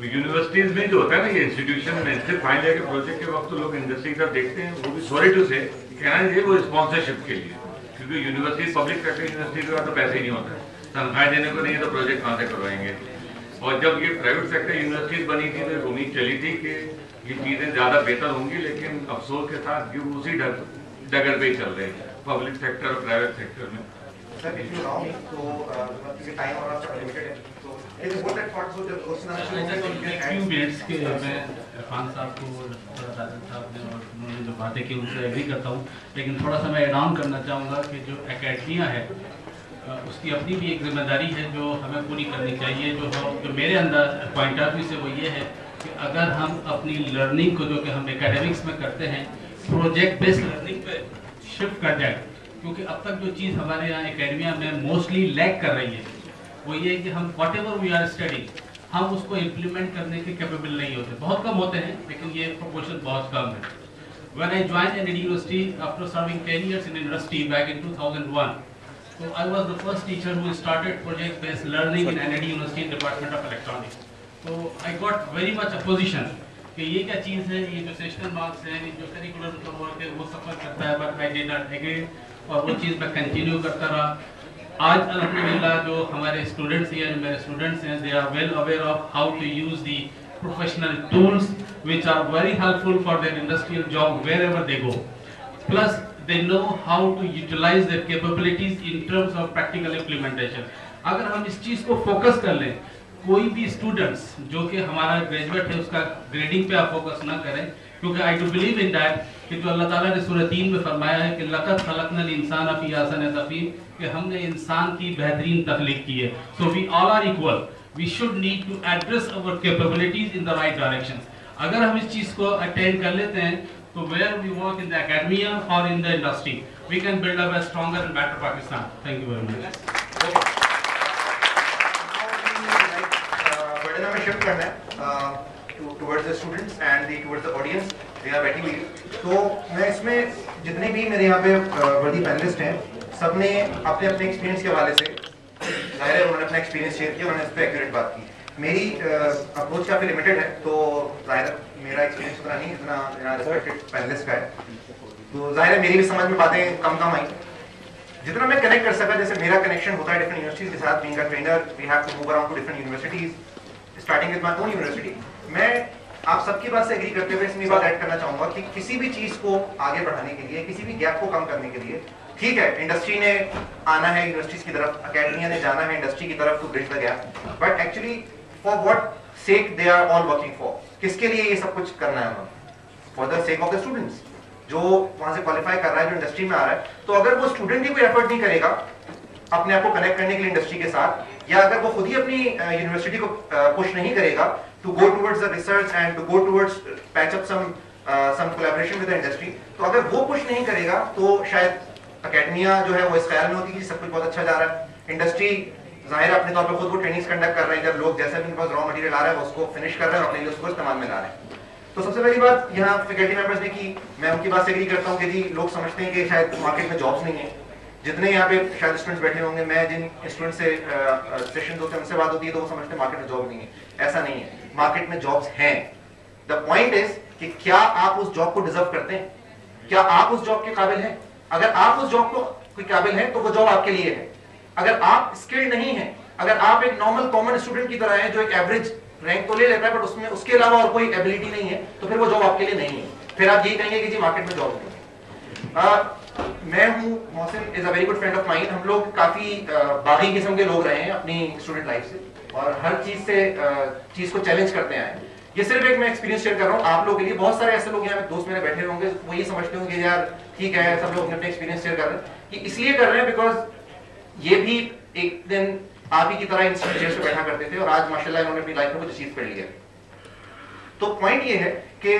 यूनिवर्सिटीज में जो होता है ना, ये इंस्टीट्यूशन में सिर्फ फाइनल ईयर के प्रोजेक्ट के वक्त तो लोग इंडस्ट्री की तरफ देखते हैं, वो भी सॉरी टू से कहना चाहिए वो स्पॉन्सरशिप के लिए, क्योंकि यूनिवर्सिटी पब्लिक सेक्टर यूनिवर्सिटी के बाद तो पैसे ही नहीं होता है, तनख्वाह देने को नहीं है तो प्रोजेक्ट कहाँ से करवाएंगे। और जब ये प्राइवेट सेक्टर यूनिवर्सिटीज बनी थी तो उम्मीद चली थी कि ये चीजें ज्यादा बेहतर होंगी, लेकिन अफसोस के साथ ये उसी डगर पे ही चल रहे हैं पब्लिक सेक्टर और प्राइवेट सेक्टर में। Sir, if you allow me, so the time और आपका limited है, so it is what I thought, so the question answer few minutes के मैं इरफान साहब को, राजन साहब ने और उन्होंने जो बातें की उनसे एग्री करता हूँ, लेकिन थोड़ा सा मैं ऐड ऑन करना चाहूँगा कि जो एकेडमिया है उसकी अपनी भी एक जिम्मेदारी है जो हमें पूरी करनी चाहिए। जो मेरे अंदर पॉइंट ऑफ व्यू से वो ये है कि अगर हम अपनी लर्निंग को जो कि हम एकेडमिक्स में करते हैं प्रोजेक्ट बेस्ड लर्निंग पे शिफ्ट कर जाए, क्योंकि अब तक जो चीज़ हमारे यहाँ एकेडमिया में मोस्टली लैग कर रही है वो ये है कि हम whatever we are studying हम उसको इम्प्लीमेंट करने के कैपेबल नहीं होते, बहुत कम होते हैं, लेकिन ये प्रोपोर्शन बहुत कम है। When I joined NED University after serving 10 years in university back in 2001, so I was the first teacher who started project-based learning in NED University Department of Electronics. So I got very much opposition कि ये क्या चीज़ है, ये जो sessional marks हैं, ये जो curricular work है वो सफ़र करता है, but I did not agree और वो चीज़ मैं कंटिन्यू करता रहा। आज अल्हम्दुलिल्लाह जो हमारे स्टूडेंट्स हैं, जो मेरे स्टूडेंट्स हैं, they are well aware of how to use the professional tools which are very helpful for their industrial job wherever they go. Plus, they know how to utilize their capabilities in terms of practical implementation. अगर हम इस चीज़ को focus कर लें, कोई भी students जो कि हमारा ग्रेजुएट है उसका ग्रेडिंग पे आप फोकस ना करें, क्योंकि I do believe in that कि जो अल्लाह ताला ने सूरह 3 में फरमाया है कि लक़द खलक़नल इंसान फी अहसन तक़वीम, कि हमने इंसान की बेहतरीन तख्लीक की है। So we all are equal, we should need to address our capabilities in the right directions. अगर हम इस चीज़ को attain कर लेते हैं तो where we work in the academia or in the industry, we can build up a stronger and better Pakistan. Thank you very much. Burden हमें shift करना है towards the students and towards the audience. they are बैठी हुई, तो मैं इसमें जितने भी मेरे यहाँ पे वर्दी पैनलिस्ट हैं, सबने अपने अपने एक्सपीरियंस के हवाले से जाहिर है उन्होंने अपना एक्सपीरियंस शेयर किया, उन्होंने इस पर एक्यूरेट बात की। मेरी अप्रोच काफ़ी लिमिटेड है, तो जाहिर मेरा एक्सपीरियंस उतना नहीं जितना मेरा रिस्पेक्टेड पैनलिस्ट का है, तो जाहिर है मेरी भी समझ में बातें कम आई। जितना मैं कनेक्ट कर सका, जैसे मेरा कनेक्शन होता है डिफरेंट यूनिवर्सिटीज के साथ, being a trainer we have to move around to different universities starting with my own university. मैं आप सबकी बात से एग्री करते हुए इसमें बात ऐड करना चाहूंगा कि किसी भी चीज को आगे बढ़ाने के लिए, किसी भी गैप को कम करने के लिए, ठीक है इंडस्ट्री ने आना है यूनिवर्सिटीज की तरफ, अकेडमिया ने जाना है इंडस्ट्री की तरफ to bridge the gap, but actually for what sake they are all working for, किसके लिए ये सब कुछ करना है उन्होंने? For the sake of the students जो वहां से क्वालिफाई कर रहा है, जो इंडस्ट्री में आ रहा है। तो अगर वो स्टूडेंट ही कोई एफर्ट नहीं करेगा अपने आप को कनेक्ट करने के लिए इंडस्ट्री के साथ, या अगर वो खुद ही अपनी यूनिवर्सिटी को पुश नहीं करेगा to go towards the research and to go towards patch up some collaboration with the industry, तो अगर वो पुश नहीं करेगा तो शायद अकेडमिया जो है वो इस ख्याल में होती है कि सब कुछ बहुत अच्छा जा रहा है, इंडस्ट्री जाहिर अपने तौर पर खुद वो ट्रेनिंग्स कंडक्ट कर रहे हैं, जब लोग जैसा भी उनके पास रॉ मटेरियल आ रहा है वो उसको फिनिश कर रहे हैं और अपने लिए उसको इस्तेमाल में ला रहे हैं। तो सबसे पहली बात यहाँ फैकल्टी मेंबर्स ने की, मैं उनकी बात से एग्री करता हूँ कि जी लोग समझते हैं कि शायद मार्केट में जॉब्स नहीं है। जितने यहाँ पे शायद स्टूडेंट्स बैठे होंगे, मैं जिन स्टूडेंट से सेशंस होते हैं उनसे बात होती है तो वो समझते हैं मार्केट में जॉब नहीं है। ऐसा नहीं है, मार्केट में जॉब्स हैं। द पॉइंट इज कि क्या आप उस जॉब को डिजर्व करते हैं, क्या आप उस जॉब के काबिल हैं? अगर आप उस जॉब को कोई काबिल है तो वो जॉब आपके लिए है। अगर आप स्किल्ड नहीं है, अगर आप एक नॉर्मल कॉमन स्टूडेंट की तरह हैं जो एक एवरेज रैंक तो ले लेता है बट उसमें उसके अलावा और कोई एबिलिटी नहीं है, तो फिर वो जॉब आपके लिए नहीं है। फिर आप यही कहेंगे कि जी मार्केट में जॉब नहीं है। मैं हूँ Mohsin is a very good friend of mine. हम लोग काफी बागी किस्म के लोग रहे हैं अपनी स्टूडेंट लाइफ से और हर चीज को चैलेंज करते आए। ये सिर्फ एक मैं एक्सपीरियंस शेयर कर रहा हूँ आप लोगों के लिए। बहुत सारे ऐसे लोग यहाँ दोस्त मेरे बैठे होंगे वो ये समझते होंगे यार ठीक है सब लोग अपने एक्सपीरियंस शेयर कर रहे हैं, कि इसलिए कर रहे हैं बिकॉज ये भी एक दिन आप ही की तरह इंस्टीट्यूट चेयर पे बैठा करते थे और आज माशाल्लाह इन्होंने अपनी लाइफ में कुछ अचीव कर लिया। तो पॉइंट ये है कि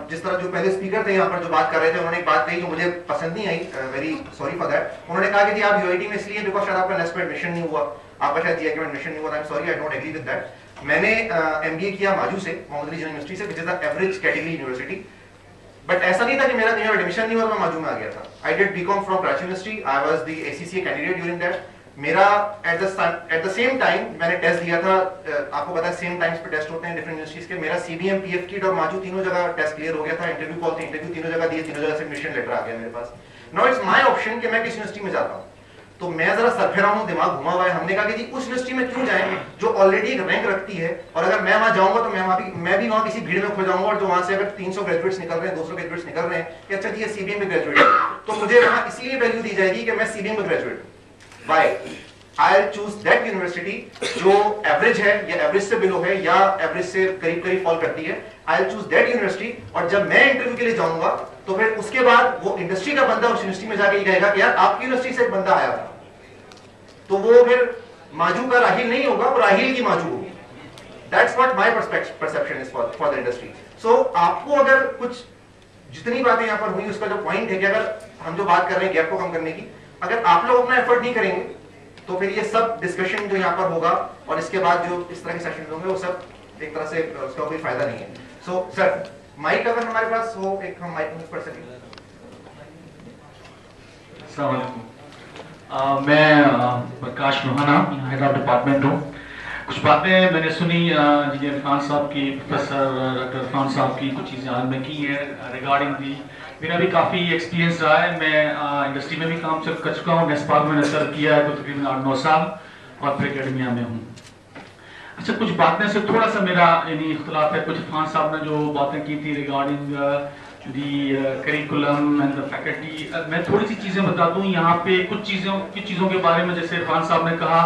जिस तरह जो पहले स्पीकर थे यहाँ पर जो बात कर रहे थे उन्होंने एक बात कही जो मुझे पसंद नहीं आई, वेरी सॉरी फॉर दैट। उन्होंने कहा कि जी आप यूआईटी में इसलिए बिकॉज शायद आपका नेक्स्ट में एडमिशन नहीं हुआ, आपका शायद जीआईटी में एडमिशन नहीं हुआ। I am sorry, I don't agree with that. मैंने एमबीए किया माजू से, मोहम्मद अली जिन्ना यूनिवर्सिटी से, which is the average category university. But ऐसा नहीं था कि मेरा कहीं एडमिशन नहीं हुआ तो मैं माजू में आ गया था। I did BCom from Karachi university, I was the ACCA candidate during that. मेरा एट द सेम टाइम मैंने टेस्ट दिया था, आपको पता है सेम टाइम्स पे टेस्ट होते हैं डिफरेंट यूनिवर्सिटीज के। मेरा सीबीएम, पीएफकिट और माजू तीनों जगह टेस्ट क्लियर हो गया था। इंटरव्यू कॉल थे, इंटरव्यू तीनों जगह दिए, तीनों जगह से एडमिशन लेटर आ गया मेरे पास। नाउ इट्स माय ऑप्शन कि मैं किस यूनिवर्सिटी में जाता हूँ। तो मैं जरा सरफेरा हूँ, दिमाग घुमा हुआ है। हमने कहा कि जी उस यूनिवर्सिटी में क्यों जाएं जो ऑलरेडी एक रैंक रखती है, और अगर मैं वहां जाऊंगा तो मैं भी वहां किसी भीड़ में खो जाऊंगा, और जो वहां से अगर 300 ग्रेजुएट्स निकल रहे हैं, 200 ग्रेजुएट्स निकल रहे हैं कि अच्छा जी ये सीबीएम में ग्रेजुएट है, तो मुझे वहां इसलिए वैल्यू दी जाएगी कि मैं सीबीएम में ग्रेजुएट हूं। By I'll choose that university जो एवरेज है या एवरेज से बिलो है या एवरेज से करीब करीब फॉल करती है। I'll choose that university, और जब मैं इंटरव्यू के लिए जाऊंगा तो फिर उसके बाद वो इंडस्ट्री का बंदा उस यूनिवर्सिटी में जाके ये कहेगा कि यार आपकी यूनिवर्सिटी से एक बंदा आया था, तो वो फिर माजू का राहिल नहीं होगा, वो राहिल की माजू होगी। That's what my perception is for the industry. So आपको अगर कुछ जितनी बातें यहाँ पर हुई उसका जो पॉइंट है कि अगर हम जो बात कर रहे हैं गैप को कम करने की, अगर आप लोग अपना एफर्ट नहीं करेंगे तो फिर ये सब डिस्कशन जो यहाँ पर होगा और इसके बाद जो इस तरह के सेशन होंगे वो सब एक तरह से उसका कोई फायदा नहीं है। सो सर माइक अगर हमारे पास हो, एक हम माइक यूज कर सकें। मैं प्रकाश लोहाना, हेड ऑफ डिपार्टमेंट हूँ। कुछ बातें मैंने सुनी इंजीनियर खान साहब की, प्रोफेसर डॉक्टर खान साहब की कुछ चीज़ें आज में की हैं रिगार्डिंग दी। मेरा भी काफ़ी एक्सपीरियंस रहा है, मैं इंडस्ट्री में भी काम कर चुका हूँ। नेस्पाक में सर्व किया है तो तकरीबन 8-9 साल, और फिर एकेडमिया में हूँ। अच्छा, कुछ बातें से थोड़ा सा मेरा यानी इख्तलाफ है। कुछ खान साहब ने जो बातें की थी regarding the curriculum and the faculty, मैं थोड़ी सी चीज़ें बता दूँ यहाँ पे। कुछ चीज़ों के बारे में जैसे खान साहब ने कहा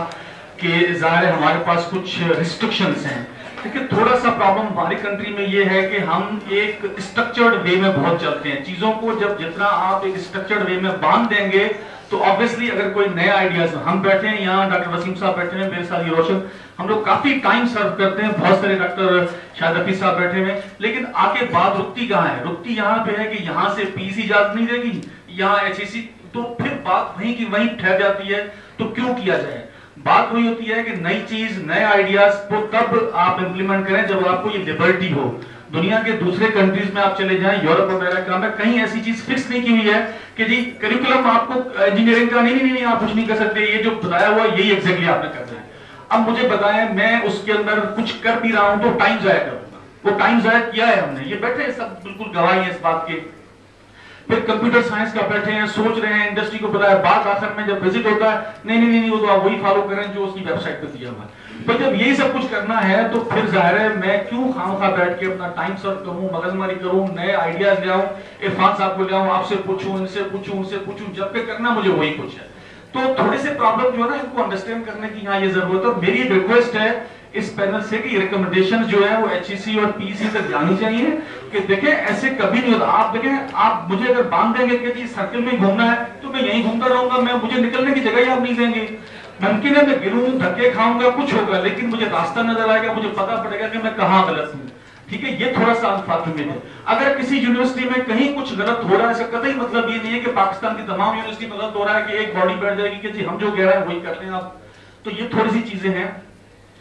कि ज़ाहिर है हमारे पास कुछ रिस्ट्रिक्शंस हैं। देखिए, थोड़ा सा प्रॉब्लम हमारी कंट्री में ये है कि हम एक स्ट्रक्चर्ड वे में बहुत चलते हैं चीज़ों को। जब जितना आप एक स्ट्रक्चर्ड वे में बांध देंगे तो ऑब्वियसली अगर कोई नए आइडियाज, हम बैठे हैं यहाँ, डॉक्टर वसीम साहब बैठे हैं, मेरे साथ ये रोशन, हम लोग काफी टाइम सर्व करते हैं, बहुत सारे डॉक्टर शायद हफीज साहब बैठे हुए, लेकिन आके बात रुकती कहाँ है? रुकती यहाँ पे है कि यहाँ से पीसी इजाजत नहीं देगी, यहाँ एचईसी, तो फिर बात वहीं की वहीं ठहर जाती है। तो क्यों किया जाए? बात वही होती है कि नई चीज, नए आइडियाज को तब आप इंप्लीमेंट करें जब आपको ये लिबर्टी हो। दुनिया के दूसरे कंट्रीज में आप चले जाएं, यूरोप वगैरह का, में कहीं ऐसी चीज फिक्स नहीं की हुई है कि जी करिकुलम आपको इंजीनियरिंग का नहीं आप कुछ नहीं कर सकते, ये जो बताया हुआ यही एग्जैक्टली आपने करना है। अब मुझे बताएं, मैं उसके अंदर कुछ कर भी रहा हूं तो टाइम जाया करूंगा। वो टाइम जाया किया है हमने, ये बैठे सब बिल्कुल गवाही है इस बात के। फिर कंप्यूटर साइंस का बैठे हैं, सोच रहे हैं, इंडस्ट्री को बताया, बात आखिर में जब विजिट होता है, नहीं वो तो आप वही फॉलो करें जो उसकी वेबसाइट पे दिया हुआ है। तो जब यही सब कुछ करना है तो फिर जाहिर है मैं क्यों खामखा बैठ के अपना टाइम सर्व करूं, मगजमारी करूं, नए आइडियाज ले आऊं, इरफान साहब को ले आऊं, आपसे पूछूं, इनसे पूछूं, उनसे पूछूं, जबकि करना मुझे वही कुछ है। तो थोड़े से प्रॉब्लम जो है ना, इनको अंडरस्टैंड करने की यहाँ ये जरूरत है। मेरी एक रिक्वेस्ट है इस पैनल से कि रिकमेंडेशन जो है वो एचईसी और पीसी तक जानी चाहिए कि देखें ऐसे कभी नहीं होता। आप देखें, आप मुझे अगर बांध देंगे कि जी सर्कल में घूमना है तो मैं यहीं घूमता रहूंगा, मैं मुझे निकलने की जगह ही आप नहीं देंगे। मुमकिन है मैं गिरूं, धक्के खाऊंगा, कुछ होगा, लेकिन मुझे रास्ता नजर आएगा, मुझे पता पड़ेगा कि मैं कहाँ गलत हूँ। ठीक है, ये थोड़ा सा अनफॉर्चुनेट है। अगर किसी यूनिवर्सिटी में कहीं कुछ गलत हो रहा है, इसका कतई मतलब ये नहीं है कि पाकिस्तान की तमाम यूनिवर्सिटी में गलत हो रहा है कि एक बॉडी बैठ जाएगी कि जी हम जो कह रहे हैं वही करते हैं आप। तो ये थोड़ी सी चीजें हैं।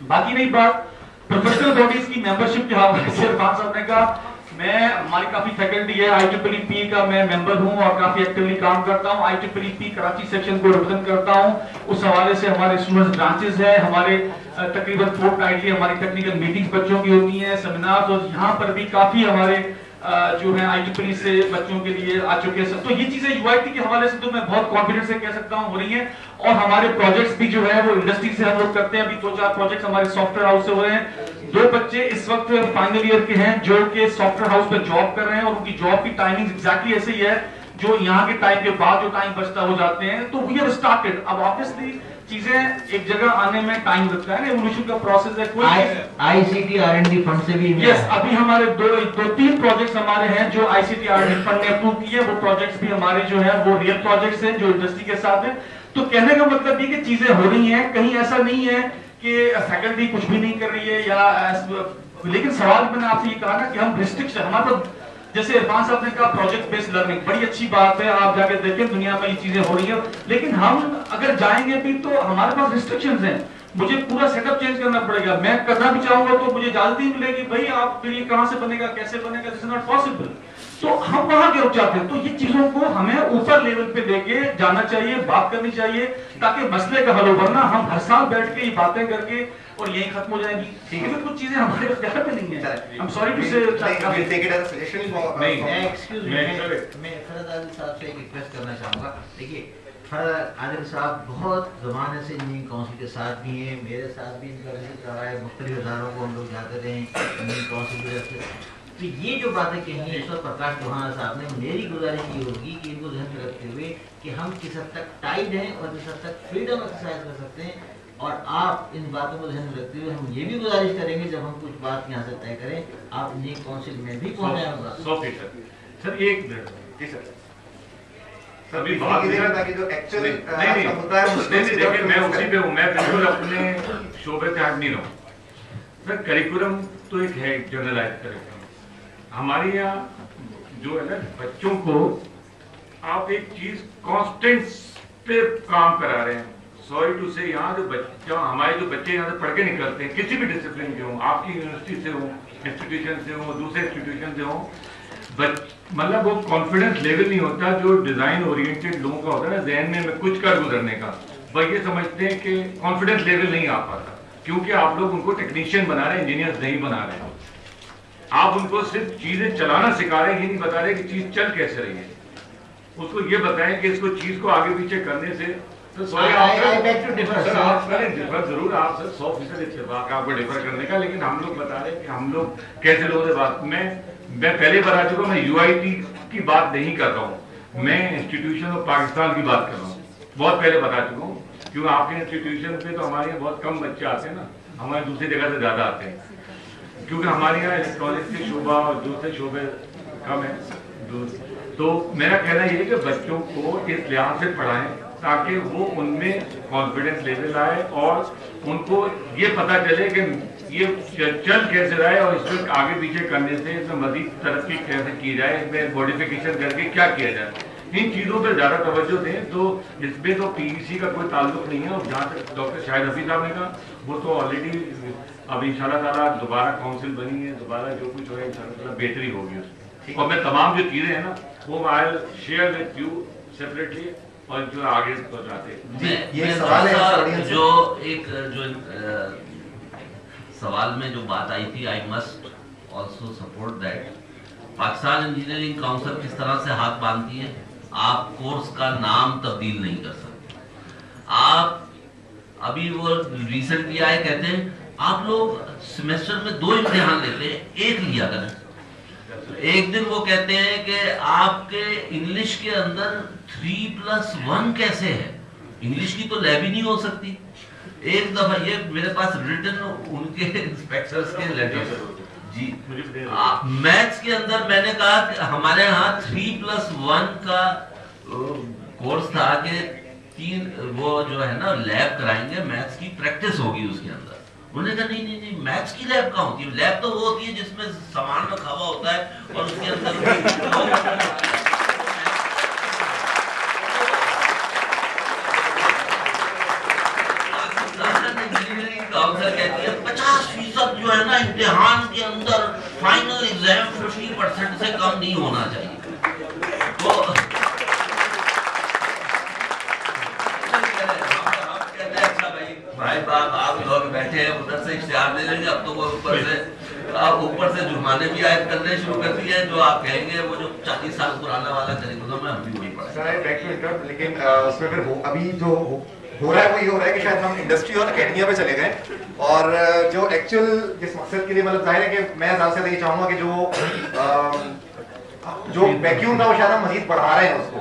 बाकी रही बात प्रोफेशनल बॉडीज की मेंबरशिप के हवाले से, इरफान साहब ने कहा, मैं हमारी काफी फैकल्टी है, IEEE का मैं मेंबर हूं और काफी एक्टिवली काम करता हूं। IEEE कराची सेक्शन को रिप्रेजेंट करता हूं। उस हवाले से हमारे स्टूडेंट्स ब्रांचेस है, हमारे तकरीबन फोर्टनाइटली हमारी टेक्निकल मीटिंग्स बच्चों की होती हैं, सेमिनार्स, और यहाँ पर भी काफी हमारे जो है IEEE से बच्चों के लिए आ चुके हैं। तो ये चीजें UIT के हवाले से तो मैं बहुत कॉन्फिडेंस से कह सकता हूँ हो रही है। और हमारे प्रोजेक्ट्स भी जो है वो इंडस्ट्री से हम लोग करते हैं। अभी 2-4 प्रोजेक्ट्स हमारे सॉफ्टवेयर हाउस से हो रहे हैं। 2 बच्चे इस वक्त फाइनल ईयर के हैं जो कि सॉफ्टवेयर हाउस पे जॉब कर रहे हैं, और उनकी जॉब की टाइमिंग एग्जैक्टली ऐसे ही है जो यहाँ के टाइम के बाद जो टाइम बचता हो जाते हैं। तो वी हैव स्टार्टेड। अब ऑब्वियसली चीजें एक जगह आने में टाइम लगता है, एवोल्यूशन का प्रोसेस है। कोई ICT R&D फंड से भी यस, अभी हमारे 2-3 प्रोजेक्ट्स हमारे हैं जो ICT R&D फंड ने अप्रूव किए। वो प्रोजेक्ट्स भी हमारे जो है वो रियल प्रोजेक्ट्स हैं जो इंडस्ट्री के साथ हैं। तो कहने का मतलब ये कि चीजें हो रही हैं, कहीं ऐसा नहीं है कि फैकल्टी कुछ भी नहीं कर रही है या, लेकिन सवाल मैंने आपसे ये कहा ना कि हम रिस्ट्रिक्शन, हमारे पास जैसे इरफान साहब ने कहा प्रोजेक्ट बेस्ड लर्निंग बड़ी अच्छी बात है, आप जाके देखें दुनिया में ये चीजें हो रही है, लेकिन हम अगर जाएंगे भी तो हमारे पास रिस्ट्रिक्शंस हैं। मुझे पूरा सेटअप चेंज करना पड़ेगा। मैं करना भी चाहूंगा तो मुझे इजाजत ही मिलेगी, भाई आप फिर ये कहां से बनेगा, कैसे बनेगा, दिस इज नॉट पॉसिबल। तो हम वहां के रुक जाते हैं। तो ये चीजों को हमें ऊपर लेवल पे लेके जाना चाहिए, बात करनी चाहिए ताकि मसले का हल हो। वरना हम हर साल बैठ के ये बातें करके और यही खत्म हो जाएगी। क्योंकि कुछ चीजें हमारे इख्तियार में नहीं है। आई एम सॉरी टू से, एक्सक्यूज मी, मैं फरद आदिल साहब से एक रिक्वेस्ट करना चाहूँगा। देखिए, फरद आदिल साहब बहुत ज़माने से इंजीनियरिंग काउंसिल के साथ भी हैं, मेरे साथ भी इनका विजिट रहा है, मुख्तलिफ इदारों को हम लोग जाते रहे इंजीनियरिंग काउंसिल की तरफ से। तो ये जो बातें कही हैं इस वक्त प्रकाश चौहान साहब ने, मेरी गुजारिश ये होगी कि इनको ध्यान में रखते हुए कि हम किस हद तक टाइड हैं और किस हद तक फ्रीडम एक्सरसाइज कर सकते हैं, और आप इन बातों को ध्यान में रखते हुए हम ये भी गुजारिश करेंगे जब हम कुछ बात यहाँ से तय करें आप इंजीनियरिंग काउंसिल में भी पहुँचाएं होगा। 100%। सर एक मिनट जी सर, अभी बात की जरूरत है कि जो एक्चुअली होता है देखिए मैं उसी पे हूँ, मैं बिल्कुल अपने शोबे से हट नहीं रहा हूँ। सर करिकुलम तो एक है, जनरलाइज करिकुलम। हमारे यहाँ जो है ना, बच्चों को आप एक चीज कांस्टेंट पे काम करा रहे हैं। सॉरी टू से, यहाँ जो हमारे जो बच्चे यहाँ से पढ़ के निकलते हैं, किसी भी डिसिप्लिन के हों, आपकी यूनिवर्सिटी से हो, इंस्टीट्यूशन से हो, दूसरे इंस्टीट्यूशन से हो, मतलब वो कॉन्फिडेंस लेवल नहीं होता जो डिजाइन ओरिएंटेड लोगों का होता है ना, जहन में कुछ कर गुजरने का। वह ये समझते हैं कि कॉन्फिडेंस लेवल नहीं आ पाता। क्योंकि आप लोग उनको टेक्नीशियन बना रहे हैं, इंजीनियर्स नहीं बना रहे हैं। आप उनको सिर्फ चीजें चलाना सिखा रहे हैं, ये नहीं बता रहे कि चीज चल कैसे रही है। उसको ये बताएं कि इसको चीज को आगे पीछे करने से तो सॉरी आप डिफर जरूर, आप सर 100% इत्तेफाक आपको डिफर करने का, लेकिन हम लोग बता रहे हैं कि हम लोग कैसे लोगों से बात, मैं पहले बता चुका हूँ, मैं UIT की बात नहीं कर रहा हूँ, मैं इंस्टीट्यूशन ऑफ पाकिस्तान की बात कर रहा हूँ, बहुत पहले बता चुका हूँ। क्योंकि आपके इंस्टीट्यूशन पे तो हमारे यहाँ बहुत कम बच्चे आते हैं ना, हमारे दूसरी जगह से ज्यादा आते हैं, क्योंकि हमारे यहाँ इलेक्ट्रॉनिक्स के शोबा और दूसरे शोबे कम है। तो मेरा कहना ये है कि बच्चों को इस लिहाज से पढ़ाएं ताकि वो उनमें कॉन्फिडेंस लेवल आए और उनको ये पता चले कि ये चल कैसे रहा है और इसमें आगे पीछे करने से इसमें मजीद तरक्की कैसे की जाए, इसमें मॉडिफिकेशन करके क्या किया जाए, इन चीज़ों पर ज़्यादा तवज्जो दें। तो इसमें तो PEC का कोई ताल्लुक नहीं है। और जहाँ तक डॉक्टर शाहिद हफीज साहब ने कहा, वो तो ऑलरेडी अब इंशाल्लाह ताला दोबारा काउंसिल बनी है, दोबारा जो कुछ होगा इंशाल्लाह बेहतरी होगी उसमें। और मैं तमाम जो चीज़ें हैं ना वो I will share with you separately और जो आगे पहुँचाते हैं। ये सवाल है जो एक जो सवाल में जो बात आई थी, I must also support that Pakistan engineering council किस तरह से हाथ बांधती है। आप कोर्स का नाम तब्दील नहीं कर सकते। आप अभी वो रिसेंटली आए, कहते हैं आप लोग सेमेस्टर में 2 इम्तिहान लेते हैं, एक लिया करें। एक दिन वो कहते हैं कि आपके इंग्लिश के अंदर 3+1 कैसे है, इंग्लिश की तो लैब ही नहीं हो सकती। एक दफा ये मेरे पास रिटन उनके इंस्पेक्टर्स के लेटर जी, मैथ्स के अंदर मैंने कहा कि हमारे यहाँ 3+1 का कोर्स था कि 3 वो जो है ना लैब कराएंगे, मैथ्स की प्रैक्टिस होगी उसके अंदर। उन्होंने कहा नहीं मैथ्स की लैब कहाँ होती है, लैब तो वो होती है जिसमें सामान रखा हुआ होता है और उसके अंदर काउंसिल कहती है 50% जो है ना इम्तिहान के अंदर फाइनल एग्जाम 50% से कम नहीं होना चाहिए। तो हम कहते हैं अच्छा भाई बाप आप लोग बैठे हैं उधर से इश्तिहार दे देंगे, अब तो वो ऊपर से जुर्माने भी आयद करने शुरू कर दिए हैं। जो आप कहेंगे वो जो 40 साल पुराना वाला करिकुलम है हम भी वही पढ़ा। लेकिन उसमें फिर अभी जो हो रहा है वो ये हो रहा है कि शायद हम इंडस्ट्री और एकेडमिया पे चले गए, और जो एक्चुअल जिस मकसद के लिए मतलब जाहिर है कि मैं ज़्यादा से ये चाहूँगा कि जो वैक्यूम था वो शायद हम मजीद बढ़ा रहे हैं उसको।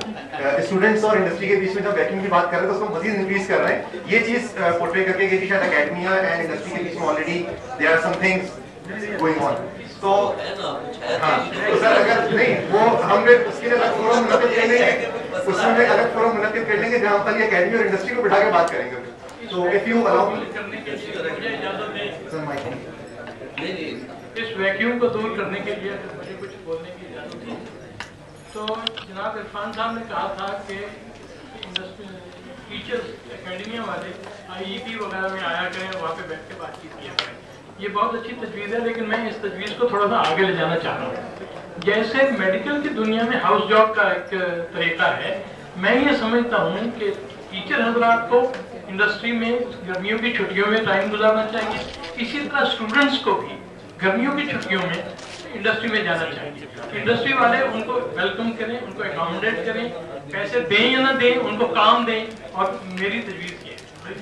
स्टूडेंट्स और इंडस्ट्री के बीच में जब वैक्यूम की बात कर रहे हैं तो उसको मजीद इंक्रीज कर रहे हैं। ये चीज़ पोर्ट्रे करके कि शायद एकेडमिया एंड इंडस्ट्री के बीच में already there are some things going on. तो हाँ, तो सर अगर नहीं वो हम उसके लिए अलग फोरम मुनक़िद कर लेंगे, उसमें अलग फोरम मुनक़िद कर लेंगे जहाँ पर एकेडमी और इंडस्ट्री को बिठा के बात करेंगे। तो इफ यू अलाउ इस वैक्यूम को दूर करने के लिए मुझे कुछ बोलने की इजाज़त है। तो जनाब इरफान साहब ने कहा था कि टीचर्स एकेडमिया वाले IEP वगैरह में आया करें, वहाँ पे बैठ के बातचीत किया करें। ये बहुत अच्छी तजवीज़ है, लेकिन मैं इस तजवीज़ को थोड़ा सा आगे ले जाना चाह रहा हूँ। जैसे मेडिकल की दुनिया में हाउस जॉब का एक तरीका है, मैं ये समझता हूँ कि टीचर हजरात को इंडस्ट्री में गर्मियों की छुट्टियों में टाइम गुजारना चाहिए, इसी तरह स्टूडेंट्स को भी गर्मियों की छुट्टियों में इंडस्ट्री में जाना चाहिए। इंडस्ट्री वाले उनको वेलकम करें, उनको अकोमोडेट करें, पैसे दें या ना दें, उनको काम दें, और मेरी तजवीज़ ये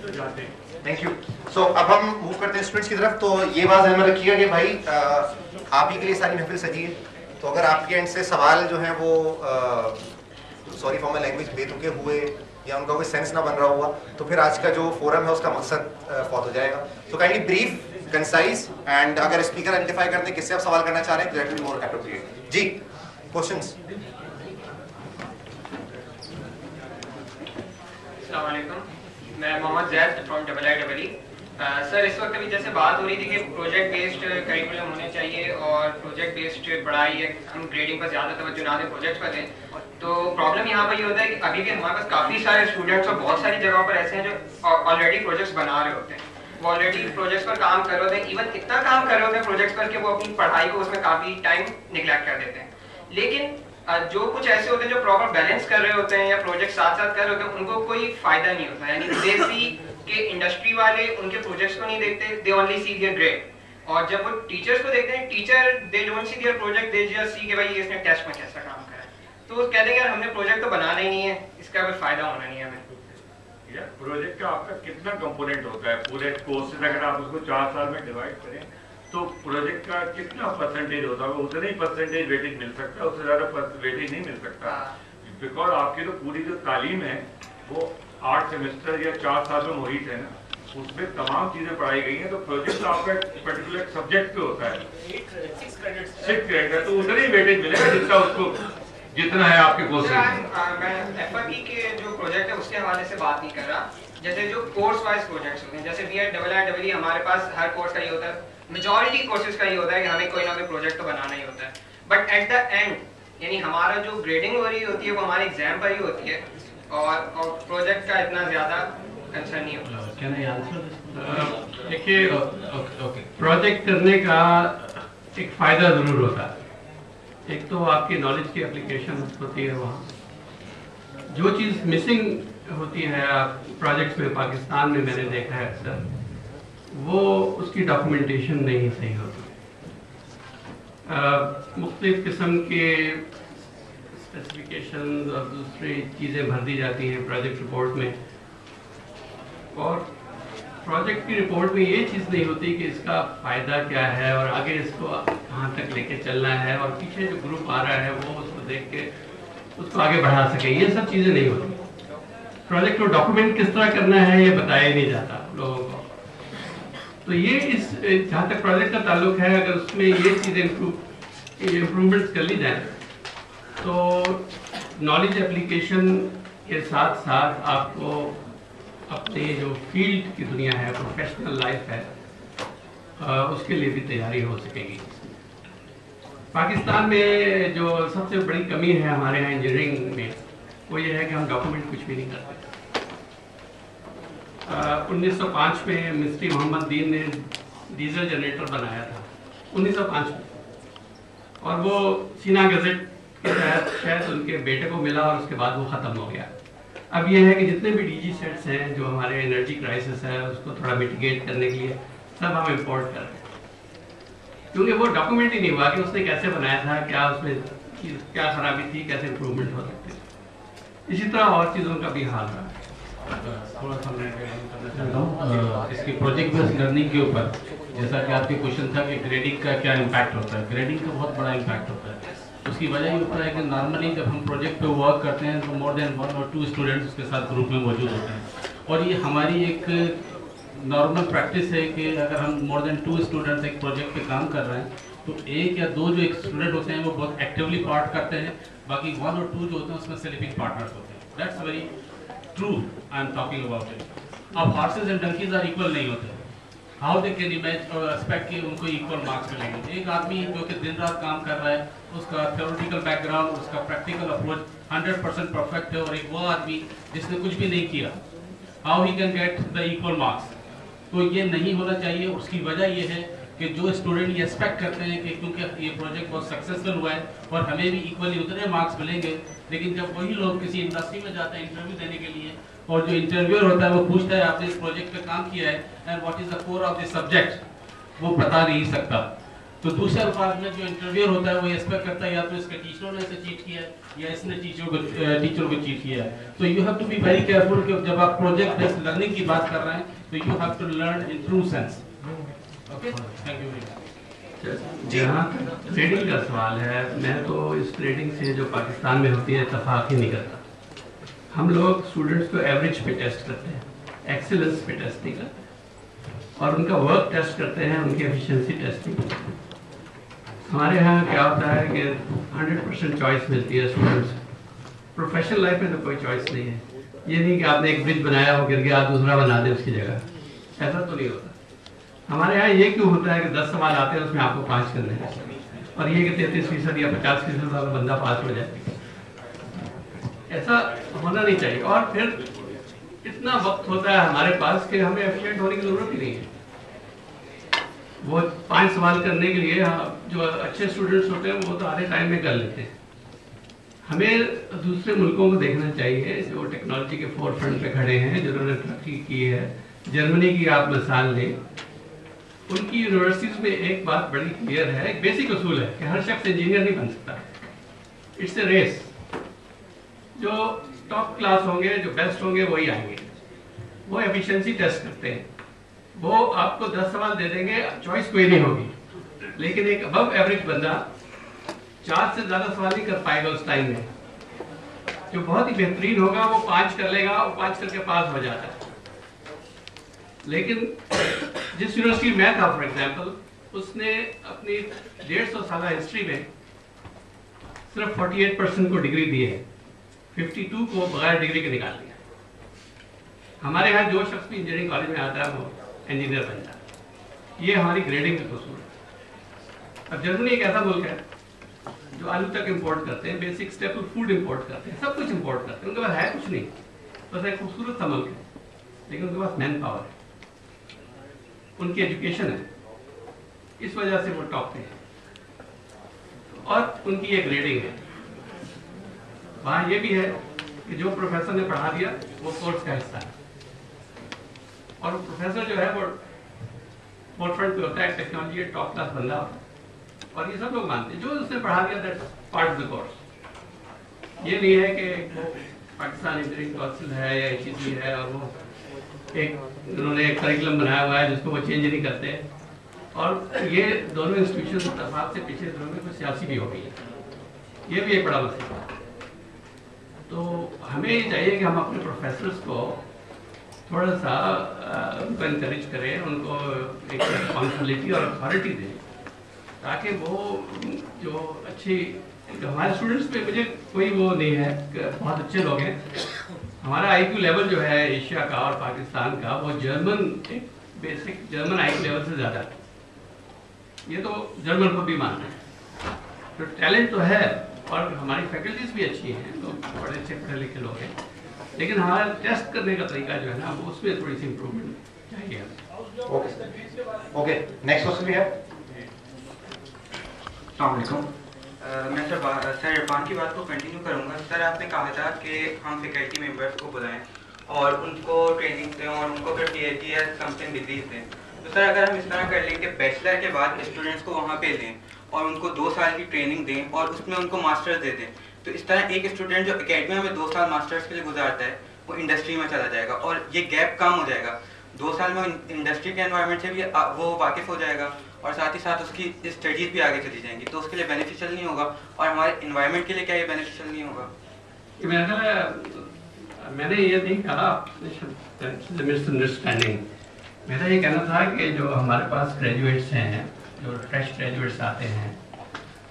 तो जाते हैं। Thank you. सो अब हम मूव करते हैं स्टूडेंट्स की तरफ। तो ये बात ध्यान में रखिएगा कि भाई आप ही के लिए सारी महफिल सजी है, तो अगर आपके एंड से सवाल जो है वो सॉरी फॉर माय लैंग्वेज बेतुके हुए या उनका कोई सेंस ना बन रहा हुआ, तो फिर आज का जो फोरम है उसका मकसद फौत हो जाएगा। तो काइंडली ब्रीफ, कंसाइज, एंड अगर स्पीकर आइडेंटिफाई करते हैं किससे आप सवाल करना चाह रहे हैं तो that will be more appropriate. जी, क्वेश्चंस। अस्सलाम वालेकुम, मैं Mohammad Zaid from IIEE। Sir इस वक्त अभी जैसे बात हो रही थी कि प्रोजेक्ट बेस्ड करिकुलम होने चाहिए और प्रोजेक्ट बेस्ड पढ़ाई है, हम ग्रेडिंग पर ज़्यादा तवज्जो ना दें, प्रोजेक्ट्स पर दें। तो प्रॉब्लम यहाँ पर ये होता है कि अभी भी हमारे पास काफ़ी सारे स्टूडेंट्स और बहुत सारी जगहों पर ऐसे हैं जो ऑलरेडी प्रोजेक्ट्स बना रहे होते हैं, वो ऑलरेडी प्रोजेक्ट्स पर काम कर रहे होते हैं, इवन इतना काम कर रहे होते हैं प्रोजेक्ट्स पर कि वो अपनी पढ़ाई को उसमें काफ़ी टाइम निगलेक्ट कर देते हैं। लेकिन जो कुछ ऐसे होते हैं जो प्रॉपर बैलेंस कर रहे होते हैं या प्रोजेक्ट साथ साथ कर रहे होते हैं, उनको कोई फायदा नहीं होता। यानी देसी कि इंडस्ट्री वाले उनके प्रोजेक्ट्स को नहीं देखते, they only see their grade, और जब वो टीचर्स को देखते हैं, teacher they don't see their project, they just see कि भाई इसने टेस्ट में कैसा काम करा है। तो वो कहते हैं यार हमने प्रोजेक्ट तो बनाना ही नहीं है, इसका कोई फायदा होना नहीं है हमें। यार प्रोजेक्ट का आपका कितना कंपोनेंट होता है पूरे कोर्सेज, अगर आप उसको 4 साल में डिवाइड करें तो प्रोजेक्ट का कितना परसेंटेज होता है? उतना ही परसेंटेज वेटेज मिल सकता है, उससे ज्यादा वेटेज नहीं मिल सकता, बिकॉज आपकी तो पूरी जो तालीम है वो 8 सेमेस्टर या 4 साल में मुहित है ना, उसमें तमाम चीजें पढ़ाई गई हैं। तो प्रोजेक्ट तो आपका पर्टिकुलर सब्जेक्ट पे होता है, 6 क्रेडिट है, तो उतना ही वेटेज मिलेगा जितना उसको जितना है आपके कोर्स में। मैं एफआरटी के जो प्रोजेक्ट है उसके हवाले से बात नहीं कर रहा, जैसे जो कोर्स वाइज प्रोजेक्ट्स होते हैं, जैसे BIEE हमारे पास हर कोर्स का ये होता है, मेजॉरिटी कोर्सेज का ये होता है कि हमें कोई ना कोई प्रोजेक्ट तो बनाना ही होता है, बट एट द एंड यानी हमारा जो ग्रेडिंग हो रही होती है वो हमारे एग्जाम पर ही होती है, और प्रोजेक्ट का इतना ज्यादा कंसर्न नहीं होता। Can I answer? देखिए, प्रोजेक्ट करने का एक फायदा जरूर होता है। एक तो आपकी नॉलेज की एप्लीकेशन होती है, वहाँ जो चीज़ मिसिंग होती है प्रोजेक्ट्स में, पाकिस्तान में मैंने देखा है अक्सर, वो उसकी डॉक्यूमेंटेशन नहीं सही होती। मुख्तलिफ किस्म के स्पेसिफिकेशन और दूसरी चीज़ें भर दी जाती हैं प्रोजेक्ट रिपोर्ट में, और प्रोजेक्ट की रिपोर्ट में ये चीज़ नहीं होती कि इसका फ़ायदा क्या है और आगे इसको कहाँ तक लेके चलना है, और पीछे जो ग्रुप आ रहा है वो उसको देख के उसको आगे बढ़ा सके, ये सब चीज़ें नहीं होती। प्रोजेक्ट को डॉक्यूमेंट किस तरह करना है ये बताया ही नहीं जाता लोगों को। तो ये इस जहाँ तक प्रोजेक्ट का ताल्लुक है, अगर उसमें ये चीज़ें इम्प्रूवमेंट्स कर ली जाए तो नॉलेज एप्लीकेशन के साथ साथ आपको अपने जो फील्ड की दुनिया है, प्रोफेशनल लाइफ है, उसके लिए भी तैयारी हो सकेगी। पाकिस्तान में जो सबसे बड़ी कमी है हमारे यहाँ इंजीनियरिंग में वो ये है कि हम डॉक्यूमेंट कुछ भी नहीं करते। 1905 में मिस्ट्री मोहम्मद दीन ने डीजल जनरेटर बनाया था 1905 में, और वो सीना गज़ेट के तहत शायद उनके बेटे को मिला और उसके बाद वो ख़त्म हो गया। अब ये है कि जितने भी DG सेट्स हैं जो हमारे एनर्जी क्राइसिस है उसको थोड़ा मिटिगेट करने के लिए सब हम इंपोर्ट कर रहे हैं, क्योंकि वो डॉक्यूमेंट ही नहीं हुआ कि उसने कैसे बनाया था, क्या उसमें क्या खराबी थी, कैसे इम्प्रूवमेंट हो सकते थे। इसी तरह और चीज़ों का भी हाल रहा है। थोड़ा सा मैं करना चाहता हूँ इसके प्रोजेक्ट बेस्ड लर्निंग के ऊपर। जैसा कि आपके क्वेश्चन था कि ग्रेडिंग का क्या इम्पैक्ट होता है, ग्रेडिंग का बहुत बड़ा इम्पैक्ट होता है। उसकी वजह ये होता है कि नॉर्मली जब हम प्रोजेक्ट पे वर्क करते हैं तो मोर देन 1 और 2 स्टूडेंट्स उसके साथ ग्रुप में मौजूद होते हैं, और ये हमारी एक नॉर्मल प्रैक्टिस है कि अगर हम मोर देन 2 स्टूडेंट्स एक प्रोजेक्ट पे काम कर रहे हैं तो 1 या 2 जो एक स्टूडेंट होते हैं वो बहुत एक्टिवली पार्ट करते हैं, बाकी 1 और 2 जो होते हैं उसमें स्लीपिंग पार्टनर्स होते हैं। That's very true, I am talking about it. अब horses and donkeys are equal नहीं होते, हाउ दे कैन इमेजिन और एक्सपेक्ट कि उनको इक्वल मार्क्स मिलेंगे। एक आदमी जो कि दिन रात काम कर रहा है, उसका थ्योरेटिकल बैकग्राउंड, उसका प्रैक्टिकल अप्रोच 100% परफेक्ट है, और एक वो आदमी जिसने कुछ भी नहीं किया, how he can get the equal marks? तो ये नहीं होना चाहिए। उसकी वजह ये है कि जो स्टूडेंट ये एक्सपेक्ट करते हैं कि क्योंकि ये प्रोजेक्ट बहुत सक्सेसफुल हुआ है और हमें भी इक्वली उतने मार्क्स मिलेंगे, लेकिन जब वही लोग किसी इंडस्ट्री में जाते हैं इंटरव्यू देने के लिए, और जो इंटरव्यूअर होता है वो पूछता है आपने इस प्रोजेक्ट पे काम किया है and what is the core of the subject, वो बता नहीं सकता। तो दूसरे अल्फाज में जो इंटरव्यूअर होता है वो एक्सपेक्ट करता है या तो इसके टीचरों ने इसे चीट किया है या इसने टीचर को चीट किया है। तो you have to be very careful कि जब आप प्रोजेक्ट बेस्ड लर्निंग की बात कर रहे हैं तो you have to learn in true sense. Okay, thank you very much. जहाँ ग्रेडिंग का सवाल है, मैं तो इस ग्रेडिंग से जो पाकिस्तान में होती है इत्तेफाक ही नहीं करता। हम लोग स्टूडेंट्स को एवरेज पे टेस्ट करते हैं, एक्सीलेंस पे टेस्ट नहीं करते, और उनका वर्क टेस्ट करते हैं, उनकी एफिशिएंसी टेस्ट नहीं करते। हमारे यहाँ क्या होता है कि 100% चॉइस मिलती है स्टूडेंट्स। प्रोफेशनल लाइफ में तो कोई चॉइस नहीं है। ये नहीं कि आपने एक ब्रिज बनाया हो गिर गया आप दूसरा बना दें उसकी जगह, ऐसा तो नहीं होता। हमारे यहाँ ये क्यों होता है कि 10 सवाल आते हैं उसमें आपको 5 करने हैं, और ये कि 33% या 50% वाला बंदा पास हो जाए, ऐसा होना नहीं चाहिए। और फिर इतना वक्त होता है हमारे पास कि हमें एफिशिएंट होने की जरूरत ही नहीं है। वो 5 सवाल करने के लिए जो अच्छे स्टूडेंट्स होते हैं वो तो आधे टाइम में कर लेते हैं। हमें दूसरे मुल्कों को देखना चाहिए जो टेक्नोलॉजी के फोरफ्रंट पे खड़े हैं, जिन्होंने तरक्की की है, जर्मनी की आप मिसाल लें, उनकी यूनिवर्सिटीज में एक बात बड़ी क्लियर है, एक बेसिक उसूल है कि हर शख्स इंजीनियर नहीं बन सकता। It's a race. जो टॉप क्लास होंगे, जो बेस्ट होंगे, वही आएंगे। वो एफिशिएंसी टेस्ट करते हैं, वो आपको 10 सवाल दे देंगे, चॉइस कोई नहीं होगी। लेकिन एक अबव एवरेज बंदा 4 से ज्यादा सवाल नहीं कर पाएगा उस टाइम में। जो बहुत ही बेहतरीन होगा वो 5 कर लेगा, वो 5 करके पास हो जाता है। लेकिन जिस यूनिवर्सिटी में था फॉर एग्जाम्पल, उसने अपनी 150 साल हिस्ट्री में सिर्फ 48% को डिग्री दी है, 52 को बगैर डिग्री के निकाल दिया। हमारे यहाँ जो शख्स भी इंजीनियरिंग कॉलेज में आता है वो इंजीनियर बनता है। ये हमारी ग्रेडिंग का कसूर है। अब जर्मनी एक ऐसा मुल्क है जो आलू तक इंपोर्ट करते हैं, बेसिक स्टेपल फूड इंपोर्ट करते हैं, सब कुछ इंपोर्ट करते हैं। उनके पास है कुछ नहीं, बस एक खूबसूरत सा मुल्क है, लेकिन उनके पास मैन पावर है, उनकी एजुकेशन है, इस वजह से वो टॉप पे है। और उनकी ये ग्रेडिंग है। वहाँ ये भी है कि जो प्रोफेसर ने पढ़ा दिया वो कोर्स का हिस्सा है, और प्रोफेसर जो है वो फोरफ्रंट पे होता है, टेक्नोलॉजी के टॉप क्लास बंदा होता है, और ये सब लोग मानते हैं जो उसने पढ़ा दिया that's part of the course. ये नहीं है कि वो पाकिस्तान इंजीनियरिंग काउंसिल है या HEC है और वो उन्होंने एक करिकुलम बनाया हुआ है जिसको वो चेंज नहीं करते। और ये दोनों इंस्टीट्यूशन इत्तेफाक से पिछले दिनों में कुछ सियासी भी हो गई है, ये भी एक बड़ा मसला है। तो हमें ये चाहिए कि हम अपने प्रोफेसर्स को थोड़ा सा उनको इनकरेज करें, उनको एक रिस्पॉन्सिबिलिटी और अथॉरिटी दें, ताकि वो जो अच्छी हमारे स्टूडेंट्स पे मुझे कोई वो नहीं है, बहुत अच्छे लोग हैं। हमारा IQ लेवल जो है एशिया का और पाकिस्तान का, वो जर्मन एक बेसिक जर्मन IQ लेवल से ज़्यादा है। ये तो जर्मन को भी मानते हैं। तो टैलेंट तो है और हमारी फैकल्टीज भी अच्छी हैं, लोग बड़े अच्छे पढ़े लिखे लोग हैं, लेकिन हमारा टेस्ट करने का तरीका जो है ना, वो उसमें थोड़ी सी इम्प्रूवमेंट चाहिए। ओके, नेक्स्ट क्वेश्चन भी है। मैं सर इरफान की बात को कंटिन्यू करूंगा। सर आपने कहा था कि हम फैकल्टी मेंबर्स को बुलाएं और उनको ट्रेनिंग दें और उनको अगर PhD या समथिंग डिग्रीज दें। तो सर अगर हम इस तरह कर लें कि बैचलर के बाद स्टूडेंट्स को वहाँ पे लें और उनको 2 साल की ट्रेनिंग दें और उसमें उनको मास्टर्स दे दें, तो इस तरह एक स्टूडेंट जो एकेडमिया में 2 साल मास्टर्स के लिए गुजारता है वो इंडस्ट्री में चला जाएगा और ये गैप कम हो जाएगा। 2 साल में इंडस्ट्री के एनवायरनमेंट से भी वो वाकिफ हो जाएगा और साथ ही साथ उसकी स्टडीज भी आगे चली जाएंगी, तो उसके लिए बेनिफिशियल नहीं होगा और हमारे इन्वायरमेंट के लिए क्या ये बेनिफिशियल नहीं होगा? मैंने ये नहीं कहा, मिसअंडरस्टैंडिंग। मेरा ये कहना था कि जो हमारे पास ग्रेजुएट्स हैं, जो फ्रेश ग्रेजुएट्स आते हैं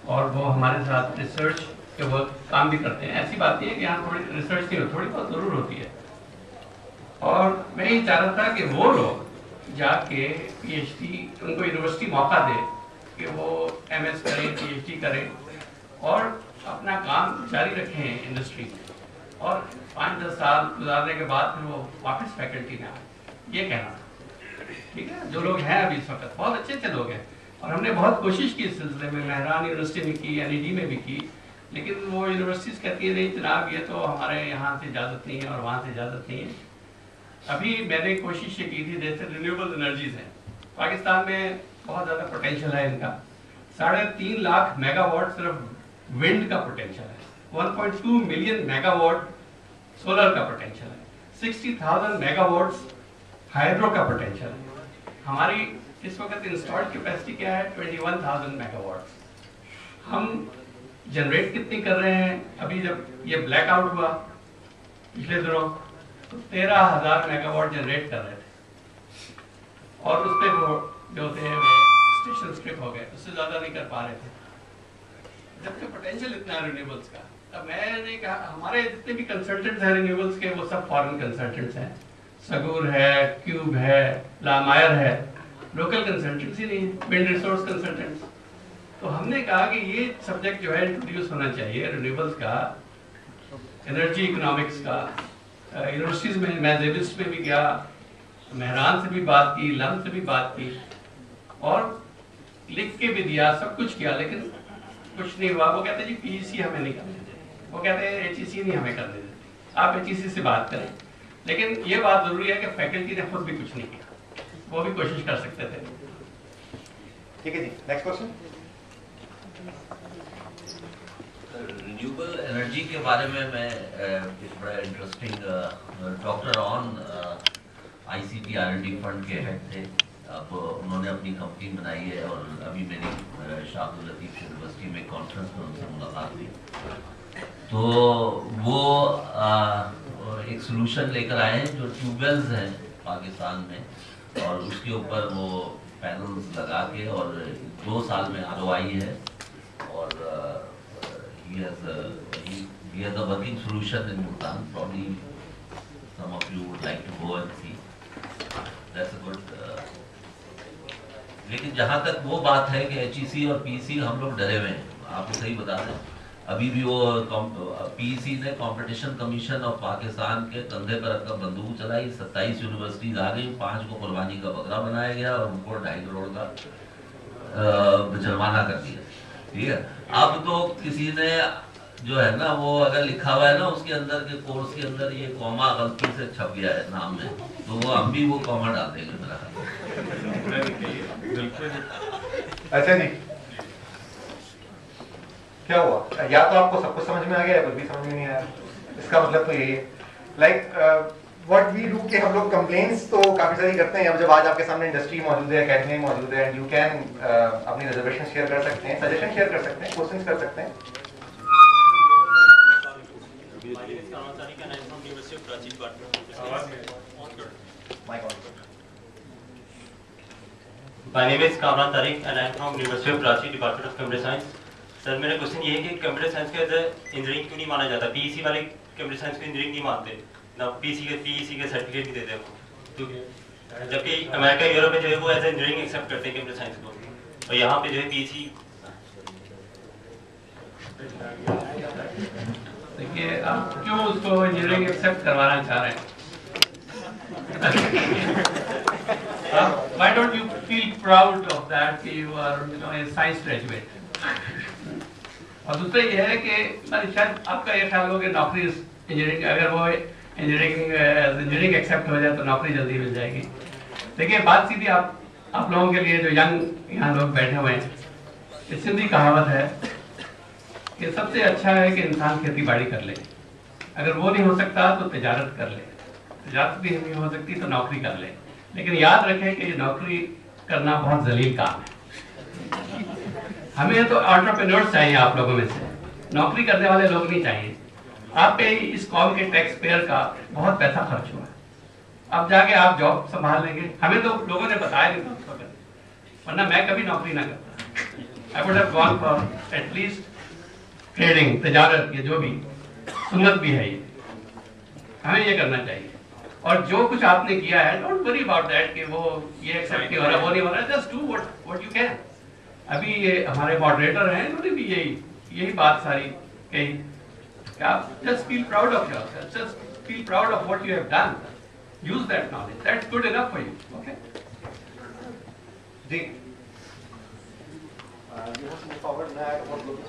और वो हमारे साथ रिसर्च के वर्क काम भी करते हैं, ऐसी बात नहीं है कि यहाँ थोड़ी रिसर्च नहीं हो, थोड़ी बहुत ज़रूर होती है। और मैं ये चाह रहा था कि वो लोग जाके PhD, उनको यूनिवर्सिटी मौका दे कि वो MS करें, PhD करें और अपना काम जारी रखें इंडस्ट्री में, और 5-10 साल गुजारने के बाद फिर वो वापस फैकल्टी में आए। ये कहना था, ठीक है। जो लोग हैं अभी इस वक्त बहुत अच्छे अच्छे लोग हैं और हमने बहुत कोशिश की इस सिलसिले में, मेहरान यूनिवर्सिटी में की, NED में भी की, लेकिन वो यूनिवर्सिटीज़ कहती है नहीं जनाब ये तो हमारे यहाँ से इजाज़त नहीं है और वहाँ से इजाज़त नहीं है। अभी मैंने कोशिश ये की थी, जैसे रिन्यूएबल एनर्जीज हैं, पाकिस्तान में बहुत ज़्यादा पोटेंशियल है इनका। 3.5 लाख मेगावाट सिर्फ विंड का पोटेंशियल है, 1.2 मिलियन मेगावाट सोलर का पोटेंशियल है, 60,000 मेगावाट्स हाइड्रो का पोटेंशियल है। हमारी इस वक्त इंस्टॉल्ड कैपेसिटी क्या है? 21,000 मेगावाट्स। हम जनरेट कितनी कर रहे हैं? अभी जब ये ब्लैकआउट हुआ पिछले दिनों तो 13,000 मेगावाट जनरेट कर रहे थे और उस पर जो थे वो स्टेशन स्ट्रिप हो गए, उससे ज़्यादा नहीं कर पा रहे थे, जबकि पोटेंशियल इतना है रिन्यूएबल्स का। तब मैंने कहा हमारे जितने भी कंसल्टेंट्स हैं रिन्यूएबल्स के वो सब फॉरेन कंसल्टेंट्स हैं, सगूर है, क्यूब है, लामायर है, लोकल कंसल्टेंट्स ही नहीं, विंड रिसोर्स कंसल्टेंट्स। तो हमने कहा कि ये सब्जेक्ट जो है इंट्रोड्यूस होना चाहिए रिन्यूएबल्स का, एनर्जी इकोनॉमिक्स का। यूनिवर्सिटीज़ में मैं जेबिस्ट में भी गया, मेहरान से भी बात की, लम से भी बात की और लिख के भी दिया, सब कुछ किया, लेकिन कुछ नहीं हुआ। वो कहते जी PEC हमें नहीं करने देते, वो कहते हैं HEC नहीं हमें करने देते, आप HEC से बात करें। लेकिन ये बात जरूरी है कि फैकल्टी ने खुद भी कुछ नहीं किया, वो भी कोशिश कर सकते थे। ठीक है जी, नेक्स्ट क्वेश्चन। रिन्यूएबल एनर्जी के बारे में मैं एक बड़ा interesting doctor on ICT R&D fund के हेड थे। अब उन्होंने अपनी कंपनी बनाई है और अभी मेरी शाह अब्दुल लतीफ यूनिवर्सिटी में कॉन्फ्रेंस में उनसे मुलाकात हुई, तो वो एक सोल्यूशन लेकर आए हैं जो ट्यूबवेल्स हैं पाकिस्तान में, और उसके ऊपर वो पैनल्स लगा के, और 2 साल में ROI है, और he has a working solution in Bhutan. Probably some of you would like to go and see. That's a good. लेकिन जहाँ तक वो बात है कि HEC और PEC हम लोग डरे हुए हैं, आपको सही बता दें, अभी भी वो PEC ने कंपटीशन कमीशन ऑफ पाकिस्तान के कंधे पर रखकर बंदूक चलाई, 27 यूनिवर्सिटीज आ गई, 5 को कुर्बानी का बकरा बनाया गया और उनको 2.5 करोड़ का जुर्माना कर दिया। ठीक है, अब तो किसी ने जो है ना, वो अगर लिखा हुआ है ना उसके अंदर के कोर्स के अंदर ये कॉमा गलती से छप गया है नाम में, तो वो हम भी वो कॉमा डाल देंगे मेरा। अच्छा जी, क्या हुआ? या तो आपको सब कुछ समझ में आ गया या कुछ भी समझ में नहीं आया। इसका मतलब तो यही है, लाइक व्हाट वी डू कि हम लोग कंप्लेंट्स तो काफी सारी करते हैं। अब जब आज आपके सामने इंडस्ट्री मौजूद है, एकेडमी मौजूद है, एंड यू कैन अपनी रिजर्वेशन शेयर कर सकते हैं, सजेशन शेयर कर सकते हैं, क्वेश्चंस कर सकते हैं। My name is Kamran Tariq and I am from University of Karachi, Department of Computer Science. Sir मेरा क्वेश्चन ये है कि कंप्यूटर साइंस के इंजीनियरिंग क्यों नहीं माना जाता? PEC वाले कंप्यूटर साइंस को इंजीनियरिंग नहीं मानते ना, PEC के सर्टिफिकेट नहीं देते वो, जबकि अमेरिका यूरोप में जो है वो एज इंजीनियरिंग एक्सेप्ट करते हैं कंप्यूटर साइंस को, और यहाँ पे जो है PEC। देखिए आप क्यों उसको इंजीनियरिंग एक्सेप्ट करवाना चाह रहे हैं? Why don't you feel proud of that कि you are a science graduate? और दूसरा ये है कि शायद आपका ये ख्याल हो कि नौकरी इंजीनियरिंग, अगर वो इंजीनियरिंग एक्सेप्ट हो जाए तो नौकरी जल्दी मिल जाएगी। देखिए बात सीधी आप लोगों के लिए जो यंग यहाँ लोग बैठे हुए हैं, इस सिंधी कहावत है कि सबसे अच्छा है कि इंसान खेती बाड़ी कर ले, अगर वो नहीं हो सकता तो तिजारत कर ले, तिजारत भी नहीं हो सकती तो नौकरी कर ले। लेकिन याद रखें कि ये नौकरी करना बहुत जलील काम है। हमें तो एंटरप्रेन्योर्स चाहिए आप लोगों में से, नौकरी करने वाले लोग नहीं चाहिए। आप पे इस कॉम के टैक्स पेयर का बहुत पैसा खर्च हुआ है, अब जाके आप जॉब संभाल लेंगे। हमें तो लोगों ने बताया नहीं था, वरना मैं कभी नौकरी ना करता। I would have gone for at least trading, तिजारत, ये जो भी सुन्नत भी है, ये हमें ये करना चाहिए। और जो कुछ आपने किया है, डोंट वरी अबाउट दैट कि वो ये एक्सेप्ट नहीं हो रहा, वो नहीं हो रहा, just do what you can. अभी ये हमारे मॉडरेटर हैं, उन्होंने भी यही बात सारी कही, just feel proud of yourself, just feel proud of what you have done, use that knowledge, that's good enough for you, okay? Ji, you want to move forward now, what look